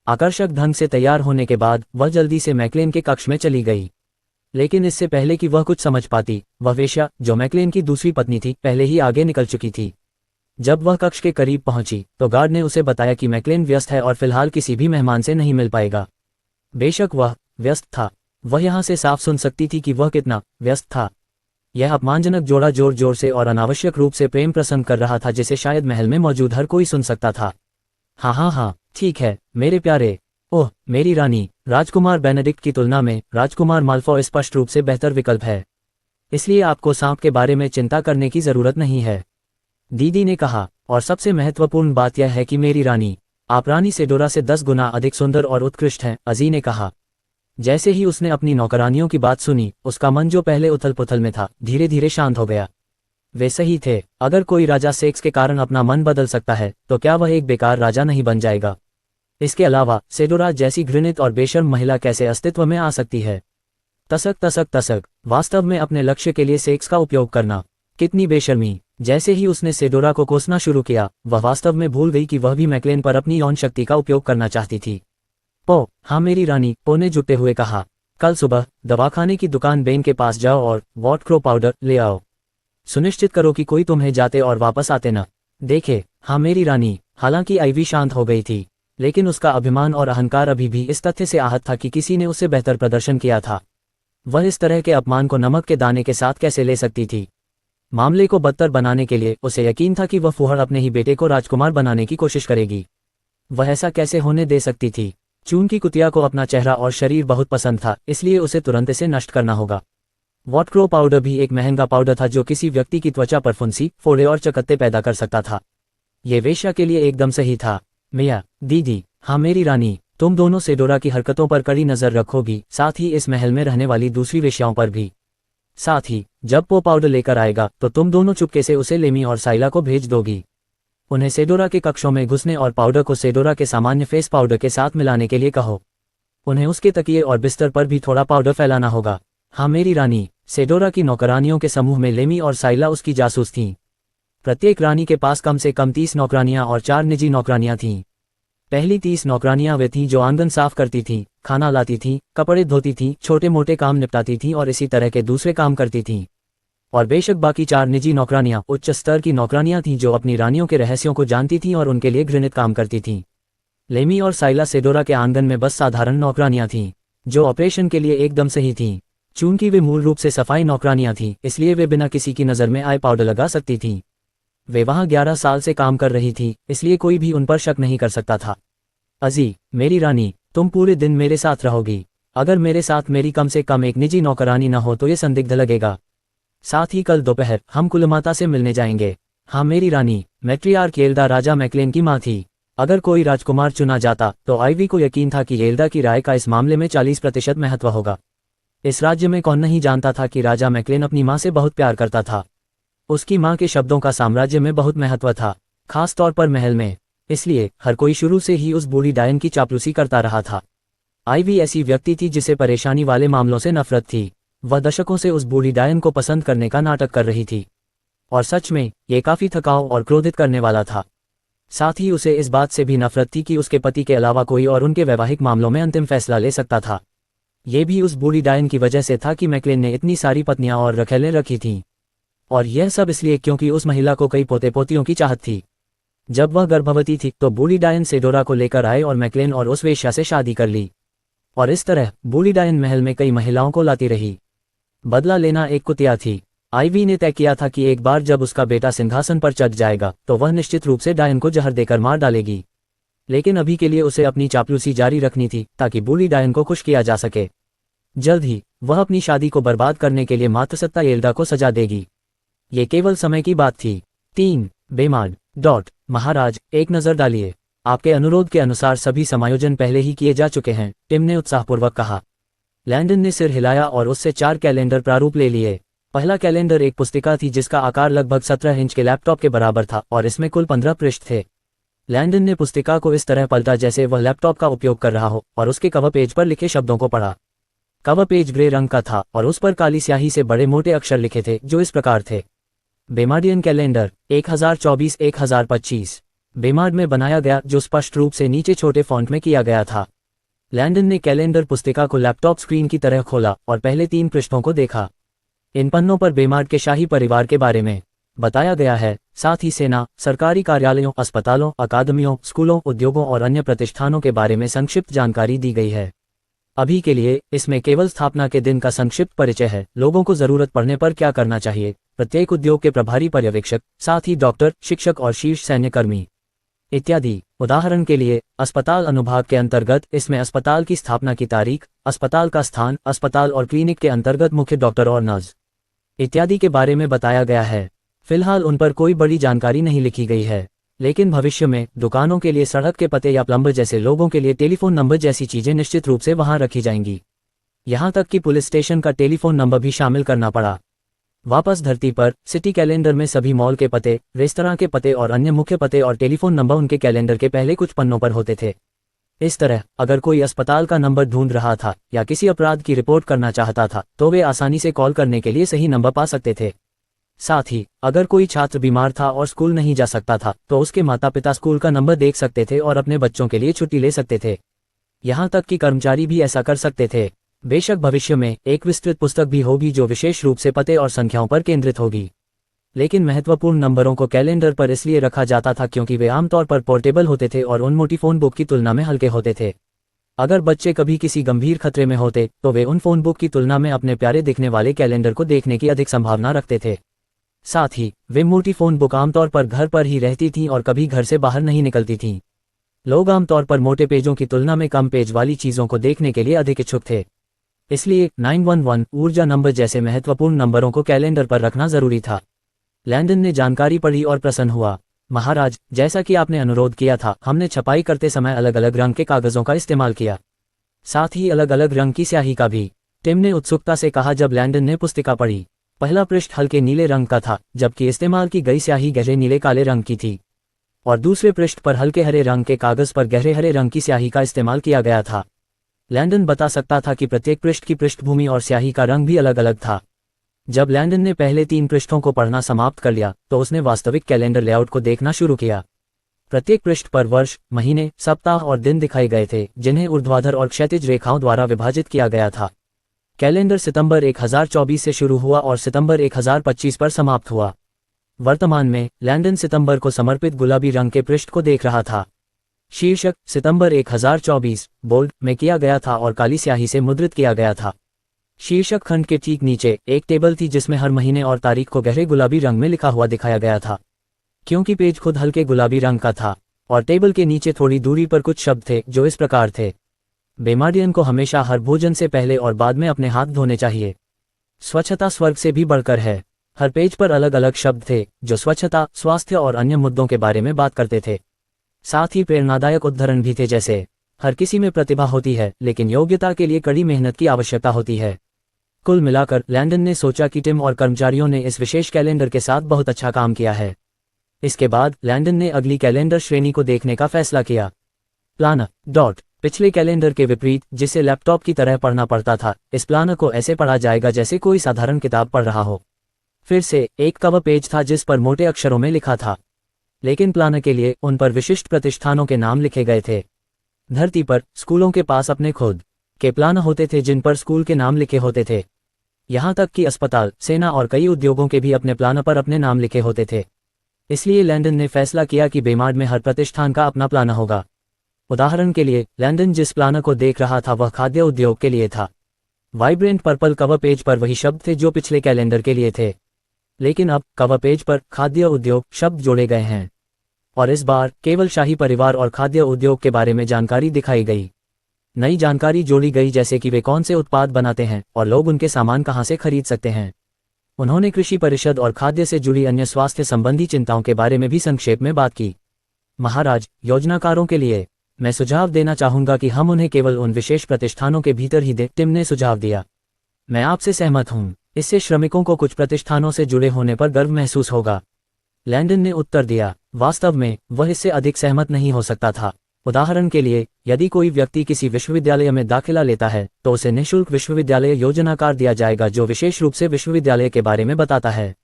S1: आकर्षक ढंग से तैयार होने के बाद वह जल्दी से मैकलेन के कक्ष में चली गई। लेकिन इससे पहले कि वह कुछ समझ पाती, वह वेश्या जो मैकलेन की दूसरी पत्नी थी पहले ही आगे निकल चुकी थी। जब वह कक्ष के करीब पहुंची तो गार्ड ने उसे बताया कि मैकलेन व्यस्त है और फिलहाल किसी भी मेहमान से नहीं मिल पाएगा। बेशक वह व्यस्त था, वह यहां से साफ सुन सकती थी कि वह कितना व्यस्त था। यह अपमानजनक जोड़ा जोर जोर से और अनावश्यक रूप से प्रेम प्रसन्न कर रहा था, जिसे शायद महल में मौजूद हर कोई सुन सकता था। हाँ, ठीक है मेरे प्यारे। ओह मेरी रानी। राजकुमार बेनेडिक्ट की तुलना में राजकुमार माल्फॉय स्पष्ट रूप से बेहतर विकल्प है, इसलिए आपको सांप के बारे में चिंता करने की जरूरत नहीं है, दीदी ने कहा। और सबसे महत्वपूर्ण बात यह है कि मेरी रानी, आप रानी सेडोरा से 10 गुना अधिक सुंदर और उत्कृष्ट हैं, अजी ने कहा। जैसे ही उसने अपनी नौकरानियों की बात सुनी, उसका मन जो पहले उथल पुथल में था धीरे धीरे शांत हो गया। वे सही थे। अगर कोई राजा सेक्स के कारण अपना मन बदल सकता है तो क्या वह एक बेकार राजा नहीं बन जाएगा? इसके अलावा सेडोरा जैसी घृणित और बेशर्म महिला कैसे अस्तित्व में आ सकती है? तसक। वास्तव में अपने लक्ष्य के लिए सेक्स का उपयोग करना, कितनी बेशर्मी। जैसे ही उसने सेडोरा को कोसना शुरू किया, वह वास्तव में भूल गई कि वह भी मैकलेन पर अपनी यौन शक्ति का उपयोग करना चाहती थी। पो, हाँ मेरी रानी, पो ने जुटते हुए कहा। कल सुबह दवाखाने की दुकान बेन के पास जाओ और वॉटक्रो पाउडर ले आओ। सुनिश्चित करो कि कोई तुम्हें जाते और वापस आते न देखे। हाँ मेरी रानी। हालांकि आईवी शांत हो गई थी, लेकिन उसका अभिमान और अहंकार अभी भी इस तथ्य से आहत था कि किसी ने उससे बेहतर प्रदर्शन किया था। वह इस तरह के अपमान को नमक के दाने के साथ कैसे ले सकती थी? मामले को बदतर बनाने के लिए उसे यकीन था कि वह फुहड़ अपने ही बेटे को राजकुमार बनाने की कोशिश करेगी। वह ऐसा कैसे होने दे सकती थी? चून की कुतिया को अपना चेहरा और शरीर बहुत पसंद था, इसलिए उसे तुरंत इसे नष्ट करना होगा। वॉटक्रो पाउडर भी एक महंगा पाउडर था जो किसी व्यक्ति की त्वचा पर फुंसी, फोड़े और चकत्ते पैदा कर सकता था। ये वेश्या के लिए एकदम सही था। मिया, दीदी। हाँ मेरी रानी, तुम दोनों सेडोरा की हरकतों पर कड़ी नजर रखोगी, साथ ही इस महल में रहने वाली दूसरी वेश्याओं पर भी। साथ ही जब पो पाउडर लेकर आएगा तो तुम दोनों चुपके से उसे लेमी और साइला को भेज दोगी। उन्हें सेडोरा के कक्षों में घुसने और पाउडर को सेडोरा के सामान्य फेस पाउडर के साथ मिलाने के लिए कहो। उन्हें उसके तकिए और बिस्तर पर भी थोड़ा पाउडर फैलाना होगा। हाँ मेरी रानी। सेडोरा की नौकरानियों के समूह में लेमी और साइला उसकी जासूस थीं। प्रत्येक रानी के पास कम से कम 30 नौकरानियां और 4 निजी नौकरानियां थीं। पहली 30 नौकरानियां वे थीं जो आंगन साफ करती थीं, खाना लाती थीं, कपड़े धोती थीं, छोटे मोटे काम निपटाती थीं और इसी तरह के दूसरे काम करती थीं। और बेशक बाकी 4 निजी नौकरानियां उच्च स्तर की नौकरानियां थीं जो अपनी रानियों के रहस्यों को जानती थीं और उनके लिए घृणित काम करती थीं। लेमी और साइला सेडोरा के आंगन में बस साधारण नौकरानियां थीं, जो ऑपरेशन के लिए एकदम सही थीं। चूंकि वे मूल रूप से सफाई नौकरानियां थीं, इसलिए वे बिना किसी की नज़र में आए पाउडर लगा सकती थीं। वे वहां 11 साल से काम कर रही थीं, इसलिए कोई भी उन पर शक नहीं कर सकता था। अजी, मेरी रानी, तुम पूरे दिन मेरे साथ रहोगी। अगर मेरे साथ मेरी कम से कम एक निजी नौकरानी न हो तो ये संदिग्ध लगेगा। साथ ही कल दोपहर हम कुलमाता से मिलने जाएंगे। हाँ मेरी रानी। मैट्रियार्क येल्दा राजा मैकलेन की माँ थी। अगर कोई राजकुमार चुना जाता तो आईवी को यकीन था कि येल्दा की राय का इस मामले में 40% महत्व होगा। इस राज्य में कौन नहीं जानता था कि राजा मैकलेन अपनी माँ से बहुत प्यार करता था। उसकी माँ के शब्दों का साम्राज्य में बहुत महत्व था, खास तौर पर महल में। इसलिए हर कोई शुरू से ही उस बूढ़ी डायन की चापलूसी करता रहा था। आईवी ऐसी व्यक्ति थी जिसे परेशानी वाले मामलों से नफरत थी। वह दशकों से उस बूढ़ी डायन को पसंद करने का नाटक कर रही थी, और सच में ये काफी थकाऊ और क्रोधित करने वाला था। साथ ही उसे इस बात से भी नफरत थी कि उसके पति के अलावा कोई और उनके वैवाहिक मामलों में अंतिम फैसला ले सकता था। ये भी उस बूढ़ी डायन की वजह से था कि मैकलेन ने इतनी सारी पत्नियां और रखेलें रखी थीं, और यह सब इसलिए क्योंकि उस महिला को कई पोते पोतियों की चाहत थी। जब वह गर्भवती थी तो बूढ़ी डायन सेडोरा को लेकर आए और मैकलेन और उस वेश्या से शादी कर ली, और इस तरह बूढ़ी डायन महल में कई महिलाओं को लाती रही। बदला लेना एक कुतिया थी। आइवी ने तय किया था कि एक बार जब उसका बेटा सिंहासन पर चढ़ जाएगा तो वह निश्चित रूप से डायन को जहर देकर मार डालेगी, लेकिन अभी के लिए उसे अपनी चापलूसी जारी रखनी थी ताकि बूढ़ी डायन को खुश किया जा सके। जल्द ही वह अपनी शादी को बर्बाद करने के लिए मातसत्ता एल्डा को सजा देगी। ये केवल समय की बात थी। 3 बेमार्ड महाराज, एक नज़र डालिए। आपके अनुरोध के अनुसार सभी समायोजन पहले ही किए जा चुके हैं, टिम ने उत्साहपूर्वक कहा। लैंडन ने सिर हिलाया और उससे 4 कैलेंडर प्रारूप ले लिए। पहला कैलेंडर एक पुस्तिका थी जिसका आकार लगभग 17 इंच के लैपटॉप के बराबर था और इसमें कुल 15 पृष्ठ थे। लैंडन ने पुस्तिका को इस तरह पलटा जैसे वह लैपटॉप का उपयोग कर रहा हो और उसके कवर पेज पर लिखे शब्दों को पढ़ा। कवर पेज ग्रे रंग का था और उस पर काली स्याही से बड़े मोटे अक्षर लिखे थे जो इस प्रकार थे: बेमार्डियन कैलेंडर 1024-1025। बेमार्ड में बनाया गया, जो स्पष्ट रूप से नीचे छोटे फॉन्ट में किया गया था। लैंडन ने कैलेंडर पुस्तिका को लैपटॉप स्क्रीन की तरह खोला और पहले 3 पृष्ठों को देखा। इन पन्नों पर बेमार्ड के शाही परिवार के बारे में बताया गया है, साथ ही सेना, सरकारी कार्यालयों, अस्पतालों, अकादमियों, स्कूलों, उद्योगों और अन्य प्रतिष्ठानों के बारे में संक्षिप्त जानकारी दी गई है। अभी के लिए इसमें केवल स्थापना के दिन का संक्षिप्त परिचय है, लोगों को जरूरत पड़ने पर क्या करना चाहिए, प्रत्येक उद्योग के प्रभारी पर्यवेक्षक, साथ ही डॉक्टर, शिक्षक और शीर्ष सैन्यकर्मी इत्यादि। उदाहरण के लिए अस्पताल अनुभाग के अंतर्गत इसमें अस्पताल की स्थापना की तारीख, अस्पताल का स्थान, अस्पताल और क्लिनिक के अंतर्गत मुख्य डॉक्टर और नर्स इत्यादि के बारे में बताया गया है। फिलहाल उन पर कोई बड़ी जानकारी नहीं लिखी गई है, लेकिन भविष्य में दुकानों के लिए सड़क के पते या प्लम्बर जैसे लोगों के लिए टेलीफोन नंबर जैसी चीजें निश्चित रूप से वहां रखी जाएंगी। यहां तक कि पुलिस स्टेशन का टेलीफोन नंबर भी शामिल करना पड़ा। वापस धरती पर सिटी कैलेंडर में सभी मॉल के पते, रेस्तरां के पते और अन्य मुख्य पते और टेलीफोन नंबर उनके कैलेंडर के पहले कुछ पन्नों पर होते थे। इस तरह अगर कोई अस्पताल का नंबर ढूंढ रहा था या किसी अपराध की रिपोर्ट करना चाहता था तो वे आसानी से कॉल करने के लिए सही नंबर पा सकते थे। साथ ही अगर कोई छात्र बीमार था और स्कूल नहीं जा सकता था तो उसके माता पिता स्कूल का नंबर देख सकते थे और अपने बच्चों के लिए छुट्टी ले सकते थे। यहाँ तक कि कर्मचारी भी ऐसा कर सकते थे। बेशक भविष्य में एक विस्तृत पुस्तक भी होगी जो विशेष रूप से पते और संख्याओं पर केंद्रित होगी, लेकिन महत्वपूर्ण नंबरों को कैलेंडर पर इसलिए रखा जाता था क्योंकि वे आमतौर पर पोर्टेबल होते थे और उन मोटी फोन बुक की तुलना में हल्के होते थे। अगर बच्चे कभी किसी गंभीर खतरे में होते तो वे उन फोन बुक की तुलना में अपने प्यारे दिखने वाले कैलेंडर को देखने की अधिक संभावना रखते थे। साथ ही वे मोटी फोन बुक आमतौर पर घर पर ही रहती थीं और कभी घर से बाहर नहीं निकलती थीं। लोग आमतौर पर मोटे पेजों की तुलना में कम पेज वाली चीजों को देखने के लिए अधिक इच्छुक थे। इसलिए 911 ऊर्जा नंबर जैसे महत्वपूर्ण नंबरों को कैलेंडर पर रखना जरूरी था। लैंडन ने जानकारी पढ़ी और प्रसन्न हुआ। महाराज, जैसा कि आपने अनुरोध किया था, हमने छपाई करते समय अलग अलग रंग के कागजों का इस्तेमाल किया, साथ ही अलग अलग रंग की स्याही का भी, टिम ने उत्सुकता से कहा जब लैंडन ने पुस्तिका पढ़ी। पहला पृष्ठ हल्के नीले रंग का था, जबकि इस्तेमाल की गई स्याही गहरे नीले काले रंग की थी, और दूसरे पृष्ठ पर हल्के हरे रंग के कागज पर गहरे हरे रंग की स्याही का इस्तेमाल किया गया था। लैंडन बता सकता था कि प्रत्येक पृष्ठ की पृष्ठभूमि और स्याही का रंग भी अलग अलग था। जब लैंडन ने पहले 3 पृष्ठों को पढ़ना समाप्त कर लिया तो उसने वास्तविक कैलेंडर लेआउट को देखना शुरू किया। प्रत्येक पृष्ठ पर वर्ष, महीने, सप्ताह और दिन दिखाए गए थे जिन्हें ऊर्ध्वाधर और क्षैतिज रेखाओं द्वारा विभाजित किया गया था। कैलेंडर सितंबर 1024 से शुरू हुआ और सितंबर 1025 पर समाप्त हुआ। वर्तमान में लैंडन सितंबर को समर्पित गुलाबी रंग के पृष्ठ को देख रहा था। शीर्षक सितंबर 1024 बोल्ड में किया गया था और काली स्याही से मुद्रित किया गया था। शीर्षक खंड के ठीक नीचे एक टेबल थी जिसमें हर महीने और तारीख को गहरे गुलाबी रंग में लिखा हुआ दिखाया गया था। क्योंकि पेज खुद हल्के गुलाबी रंग का था और टेबल के नीचे थोड़ी दूरी पर कुछ शब्द थे जो इस प्रकार थे: बेमार्डियन को हमेशा हर भोजन से पहले और बाद में अपने हाथ धोने चाहिए। स्वच्छता स्वर्ग से भी बढ़कर है। हर पेज पर अलग अलग शब्द थे जो स्वच्छता, स्वास्थ्य और अन्य मुद्दों के बारे में बात करते थे। साथ ही प्रेरणादायक उद्धरण भी थे जैसे: हर किसी में प्रतिभा होती है लेकिन योग्यता के लिए कड़ी मेहनत की आवश्यकता होती है। कुल मिलाकर लैंडन ने सोचा कि टिम और कर्मचारियों ने इस विशेष कैलेंडर के साथ बहुत अच्छा काम किया है। इसके बाद लैंडन ने अगली कैलेंडर श्रेणी को देखने का फैसला किया। प्लानर पिछले कैलेंडर के विपरीत, जिसे लैपटॉप की तरह पढ़ना पड़ता था, इस प्लानर को ऐसे पढ़ा जाएगा जैसे कोई साधारण किताब पढ़ रहा हो। फिर से एक कवर पेज था जिस पर मोटे अक्षरों में लिखा था, लेकिन प्लानर के लिए उन पर विशिष्ट प्रतिष्ठानों के नाम लिखे गए थे। धरती पर स्कूलों के पास अपने खुद के प्लानर होते थे जिन पर स्कूल के नाम लिखे होते थे। यहाँ तक कि अस्पताल, सेना और कई उद्योगों के भी अपने प्लानर पर अपने नाम लिखे होते थे। इसलिए लैंडन ने फैसला किया कि बेमार्ड में हर प्रतिष्ठान का अपना प्लानर होगा। उदाहरण के लिए, लैंडन जिस प्लानर को देख रहा था वह खाद्य उद्योग के लिए था। वाइब्रेंट पर्पल कवर पेज पर वही शब्द थे जो पिछले कैलेंडर के लिए थे, लेकिन अब कवर पेज पर खाद्य उद्योग शब्द जोड़े गए हैं और इस बार केवल शाही परिवार और खाद्य उद्योग के बारे में जानकारी दिखाई गई। नई जानकारी जोड़ी गई जैसे कि वे कौन से उत्पाद बनाते हैं और लोग उनके सामान कहां से खरीद सकते हैं। उन्होंने कृषि परिषद और खाद्य से जुड़ी अन्य स्वास्थ्य संबंधी चिंताओं के बारे में भी संक्षेप में बात की। महाराज, योजनाकारों के लिए मैं सुझाव देना चाहूंगा कि हम उन्हें केवल उन विशेष प्रतिष्ठानों के भीतर ही दें, टिम ने सुझाव दिया। मैं आपसे सहमत हूं, इससे श्रमिकों को कुछ प्रतिष्ठानों से जुड़े होने पर गर्व महसूस होगा। लैंडन ने उत्तर दिया। वास्तव में वह इससे अधिक सहमत नहीं हो सकता था। उदाहरण के लिए, यदि कोई व्यक्ति किसी विश्वविद्यालय में दाखिला लेता है तो उसे निःशुल्क विश्वविद्यालय योजनाकार दिया जाएगा जो विशेष रूप से विश्वविद्यालय के बारे में बताता है।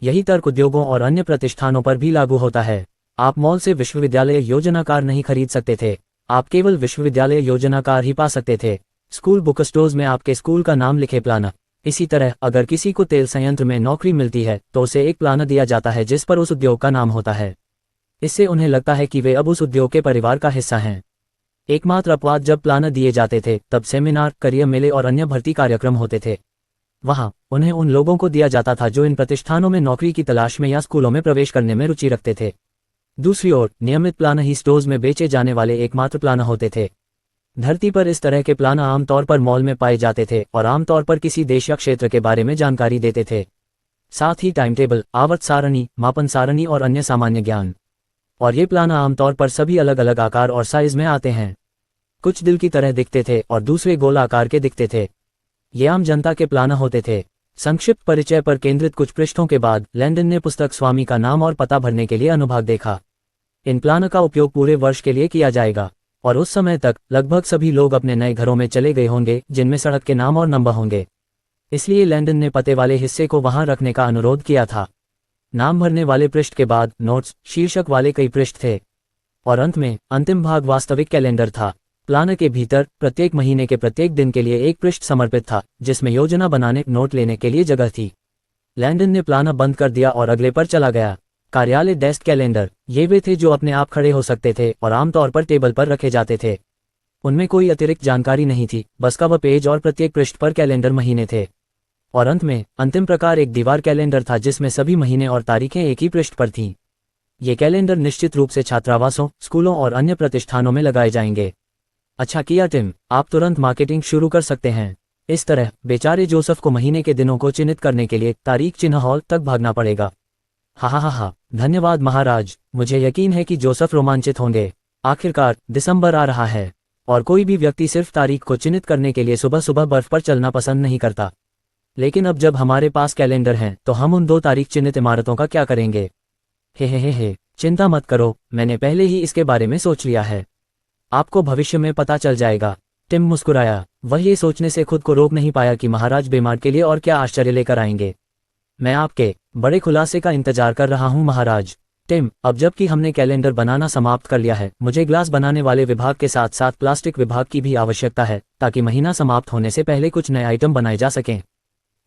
S1: यही तर्क उद्योगों और अन्य प्रतिष्ठानों पर भी लागू होता है। आप मॉल से विश्वविद्यालय योजनाकार नहीं खरीद सकते थे, आप केवल विश्वविद्यालय योजनाकार ही पा सकते थे। स्कूल बुक स्टोर्स में आपके स्कूल का नाम लिखे प्लानर। इसी तरह अगर किसी को तेल संयंत्र में नौकरी मिलती है तो उसे एक प्लानर दिया जाता है जिस पर उस उद्योग का नाम होता है। इससे उन्हें लगता है कि वे अब उस उद्योग के परिवार का हिस्सा हैं। एकमात्र अपवाद जब प्लानर दिए जाते थे तब सेमिनार, करियर मेले और अन्य भर्ती कार्यक्रम होते थे। वहां उन्हें उन लोगों को दिया जाता था जो इन प्रतिष्ठानों में नौकरी की तलाश में या स्कूलों में प्रवेश करने में रुचि रखते थे। दूसरी ओर, नियमित प्लानर ही स्टोर्स में बेचे जाने वाले एकमात्र प्लानर होते थे। धरती पर इस तरह के प्लानर आमतौर पर मॉल में पाए जाते थे और आमतौर पर किसी देश या क्षेत्र के बारे में जानकारी देते थे, साथ ही टाइम टेबल, आवर्त सारणी, मापन सारणी और अन्य सामान्य ज्ञान। और ये प्लानर आमतौर पर सभी अलग अलग आकार और साइज में आते हैं। कुछ दिल की तरह दिखते थे और दूसरे गोल आकार के दिखते थे। ये आम जनता के प्लानर होते थे। संक्षिप्त परिचय पर केंद्रित कुछ पृष्ठों के बाद लैंडन ने पुस्तक स्वामी का नाम और पता भरने के लिए अनुभाग देखा। इन प्लानर का उपयोग पूरे वर्ष के लिए किया जाएगा और उस समय तक लगभग सभी लोग अपने नए घरों में चले गए होंगे जिनमें सड़क के नाम और नंबर होंगे। इसलिए लैंडन ने पते वाले हिस्से को वहां रखने का अनुरोध किया था। नाम भरने वाले पृष्ठ के बाद नोट्स शीर्षक वाले कई पृष्ठ थे और अंत में अंतिम भाग वास्तविक कैलेंडर था। प्लानर के भीतर प्रत्येक महीने के प्रत्येक दिन के लिए एक पृष्ठ समर्पित था जिसमें योजना बनाने, नोट लेने के लिए जगह थी। लैंडन ने प्लानर बंद कर दिया और अगले पर चला गया। कार्यालय डेस्क कैलेंडर, ये वे थे जो अपने आप खड़े हो सकते थे और आमतौर पर टेबल पर रखे जाते थे। उनमें कोई अतिरिक्त जानकारी नहीं थी, बस कवर पेज और प्रत्येक पृष्ठ पर कैलेंडर महीने थे। और अंत में अंतिम प्रकार एक दीवार कैलेंडर था जिसमें सभी महीने और तारीखें एक ही पृष्ठ पर थीं। ये कैलेंडर निश्चित रूप से छात्रावासों, स्कूलों और अन्य प्रतिष्ठानों में लगाए जाएंगे। अच्छा किया टिम, आप तुरंत मार्केटिंग शुरू कर सकते हैं। इस तरह बेचारे जोसेफ को महीने के दिनों को चिन्हित करने के लिए तारीख चिन्ह हॉल तक भागना पड़ेगा। हा, धन्यवाद महाराज, मुझे यकीन है कि जोसेफ रोमांचित होंगे। आखिरकार दिसंबर आ रहा है और कोई भी व्यक्ति सिर्फ तारीख को चिन्हित करने के लिए सुबह सुबह बर्फ पर चलना पसंद नहीं करता। लेकिन अब जब हमारे पास कैलेंडर हैं तो हम उन 2 तारीख चिन्हित इमारतों का क्या करेंगे? हे, चिंता मत करो, मैंने पहले ही इसके बारे में सोच लिया है। आपको भविष्य में पता चल जाएगा। टिम मुस्कुराया। वह ये सोचने से खुद को रोक नहीं पाया कि महाराज बेमार्ड के लिए और क्या आश्चर्य लेकर आएंगे। मैं आपके बड़े खुलासे का इंतजार कर रहा हूं महाराज। टिम, अब जबकि हमने कैलेंडर बनाना समाप्त कर लिया है, मुझे ग्लास बनाने वाले विभाग के साथ साथ प्लास्टिक विभाग की भी आवश्यकता है ताकि महीना समाप्त होने से पहले कुछ नए आइटम बनाए जा सकें।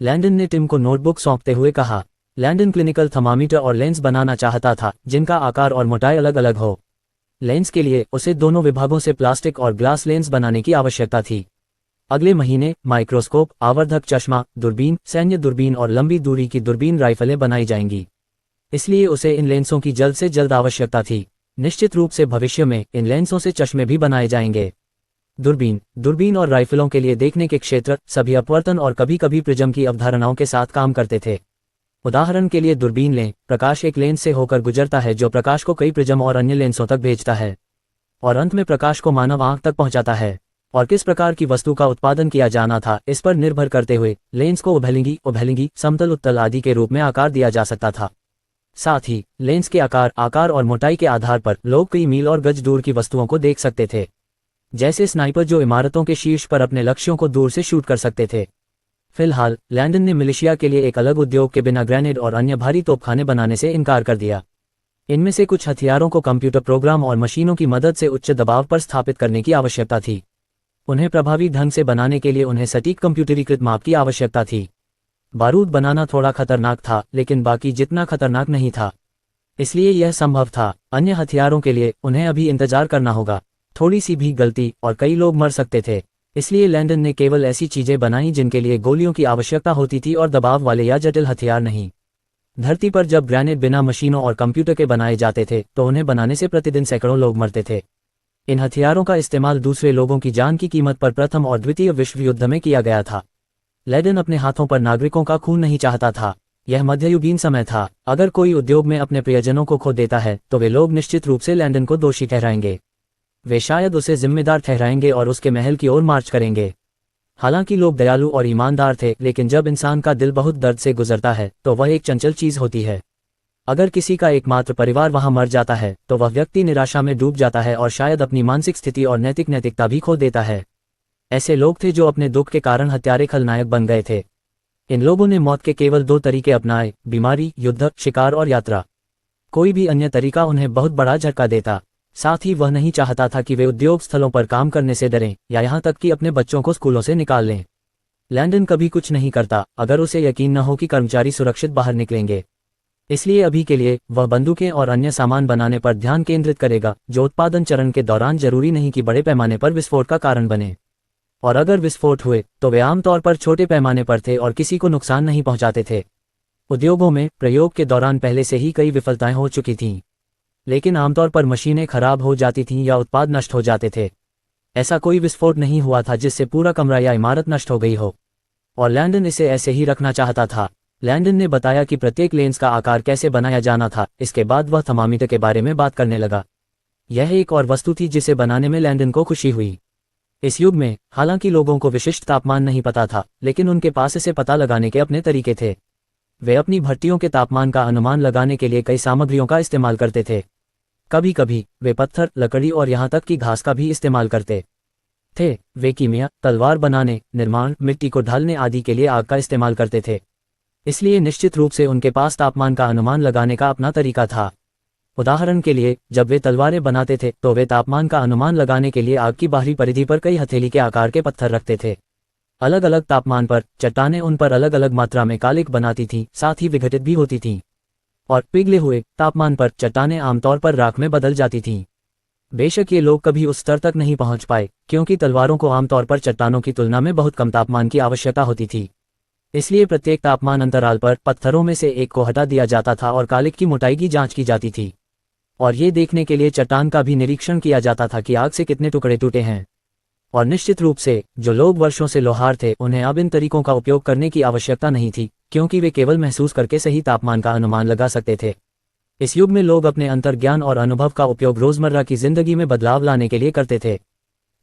S1: लैंडन ने टिम को नोटबुक सौंपते हुए कहा। लैंडन क्लिनिकल थर्मामीटर और लेंस बनाना चाहता था जिनका आकार और मोटाई अलग अलग हो। लेंस के लिए उसे दोनों विभागों से प्लास्टिक और ग्लास लेंस बनाने की आवश्यकता थी। अगले महीने माइक्रोस्कोप, आवर्धक चश्मा, दूरबीन, सैन्य दूरबीन और लंबी दूरी की दूरबीन राइफलें बनाई जाएंगी। इसलिए उसे इन लेंसों की जल्द से जल्द आवश्यकता थी। निश्चित रूप से भविष्य में इन लेंसों से चश्मे भी बनाए जाएंगे। दूरबीन और राइफलों के लिए देखने के क्षेत्र सभी अपवर्तन और कभी कभी प्रिज्म की अवधारणाओं के साथ काम करते थे। उदाहरण के लिए दूरबीन लें, प्रकाश एक लेंस से होकर गुजरता है जो प्रकाश को कई प्रिज्म और अन्य लेंसों तक भेजता है और अंत में प्रकाश को मानव आंख तक पहुंचाता है। और किस प्रकार की वस्तु का उत्पादन किया जाना था इस पर निर्भर करते हुए लेंस को उभैलिंगी, समतल, उत्तल आदि के रूप में आकार दिया जा सकता था। साथ ही लेंस के आकार और मोटाई के आधार पर लोग कई मील और गज दूर की वस्तुओं को देख सकते थे। जैसे स्नाइपर जो इमारतों के शीर्ष पर अपने लक्ष्यों को दूर से शूट कर सकते थे। फिलहाल लैंडन ने मिलिशिया के लिए एक अलग उद्योग के बिना ग्रेनेड और अन्य भारी तोपखाने बनाने से इनकार कर दिया। इनमें से कुछ हथियारों को कंप्यूटर प्रोग्राम और मशीनों की मदद से उच्च दबाव पर स्थापित करने की आवश्यकता थी। उन्हें प्रभावी ढंग से बनाने के लिए उन्हें सटीक कंप्यूटरीकृत माप की आवश्यकता थी। बारूद बनाना थोड़ा खतरनाक था, लेकिन बाकी जितना खतरनाक नहीं था, इसलिए यह संभव था। अन्य हथियारों के लिए उन्हें अभी इंतजार करना होगा। थोड़ी सी भी गलती और कई लोग मर सकते थे। इसलिए लैंडन ने केवल ऐसी चीजें बनाई जिनके लिए गोलियों की आवश्यकता होती थी और दबाव वाले या जटिल हथियार नहीं। धरती पर जब ग्रेनेड बिना मशीनों और कंप्यूटर के बनाए जाते थे तो उन्हें बनाने से प्रतिदिन सैकड़ों लोग मरते थे। इन हथियारों का इस्तेमाल दूसरे लोगों की जान की कीमत पर प्रथम और द्वितीय विश्व युद्ध में किया गया था। लैंडन अपने हाथों पर नागरिकों का खून नहीं चाहता था। यह मध्ययुगीन समय था। अगर कोई उद्योग में अपने प्रियजनों को खो देता है तो वे लोग निश्चित रूप से लैंडन को दोषी ठहराएंगे। वे शायद उसे जिम्मेदार ठहराएंगे और उसके महल की ओर मार्च करेंगे। हालांकि लोग दयालु और ईमानदार थे, लेकिन जब इंसान का दिल बहुत दर्द से गुजरता है तो वह एक चंचल चीज होती है। अगर किसी का एकमात्र परिवार वहां मर जाता है तो वह व्यक्ति निराशा में डूब जाता है और शायद अपनी मानसिक स्थिति और नैतिकता भी खो देता है। ऐसे लोग थे जो अपने दुख के कारण हत्यारे खलनायक बन गए थे। इन लोगों ने मौत के केवल 2 तरीके अपनाए, बीमारी, युद्ध, शिकार और यात्रा। कोई भी अन्य तरीका उन्हें बहुत बड़ा झटका देता। साथ ही वह नहीं चाहता था कि वे उद्योग स्थलों पर काम करने से डरें या यहाँ तक कि अपने बच्चों को स्कूलों से निकाल लें। लैंडन कभी कुछ नहीं करता अगर उसे यकीन न हो कि कर्मचारी सुरक्षित बाहर निकलेंगे। इसलिए अभी के लिए वह बंदूकें और अन्य सामान बनाने पर ध्यान केंद्रित करेगा जो उत्पादन चरण के दौरान जरूरी नहीं कि बड़े पैमाने पर विस्फोट का कारण बने। और अगर विस्फोट हुए तो वे आमतौर पर छोटे पैमाने पर थे और किसी को नुकसान नहीं पहुंचाते थे। उद्योगों में प्रयोग के दौरान पहले से ही कई विफलताएं हो चुकी थीं, लेकिन आमतौर पर मशीनें खराब हो जाती थीं या उत्पाद नष्ट हो जाते थे। ऐसा कोई विस्फोट नहीं हुआ था जिससे पूरा कमरा या इमारत नष्ट हो गई हो, और लैंडन इसे ऐसे ही रखना चाहता था। लैंडन ने बताया कि प्रत्येक लेंस का आकार कैसे बनाया जाना था। इसके बाद वह थर्मामीटर के बारे में बात करने लगा। यह एक और वस्तु थी जिसे बनाने में लैंडन को खुशी हुई। इस युग में हालांकि लोगों को विशिष्ट तापमान नहीं पता था, लेकिन उनके पास इसे पता लगाने के अपने तरीके थे। वे अपनी भट्टियों के तापमान का अनुमान लगाने के लिए कई सामग्रियों का इस्तेमाल करते थे। कभी कभी वे पत्थर, लकड़ी और यहाँ तक कि घास का भी इस्तेमाल करते थे। वे कीमिया, तलवार बनाने, निर्माण, मिट्टी को ढालने आदि के लिए आग का इस्तेमाल करते थे। इसलिए निश्चित रूप से उनके पास तापमान का अनुमान लगाने का अपना तरीका था। उदाहरण के लिए, जब वे तलवारें बनाते थे तो वे तापमान का अनुमान लगाने के लिए आग की बाहरी परिधि पर कई हथेली के आकार के पत्थर रखते थे। अलग अलग तापमान पर चट्टानें उन पर अलग अलग मात्रा में कालिक बनाती थीं, साथ ही विघटित भी होती थीं। और पिघले हुए तापमान पर चट्टानें आमतौर पर राख में बदल जाती थीं। बेशक ये लोग कभी उस स्तर तक नहीं पहुंच पाए, क्योंकि तलवारों को आमतौर पर चट्टानों की तुलना में बहुत कम तापमान की आवश्यकता होती थी। इसलिए प्रत्येक तापमान अंतराल पर पत्थरों में से एक को हटा दिया जाता था और कालिक की मोटाई की जांच की जाती थी। और ये देखने के लिए चट्टान का भी निरीक्षण किया जाता था कि आग से कितने टुकड़े टूटे हैं। और निश्चित रूप से जो लोग वर्षों से लोहार थे उन्हें अब इन तरीकों का उपयोग करने की आवश्यकता नहीं थी, क्योंकि वे केवल महसूस करके सही तापमान का अनुमान लगा सकते थे। इस युग में लोग अपने अंतर्ज्ञान और अनुभव का उपयोग रोजमर्रा की जिंदगी में बदलाव लाने के लिए करते थे।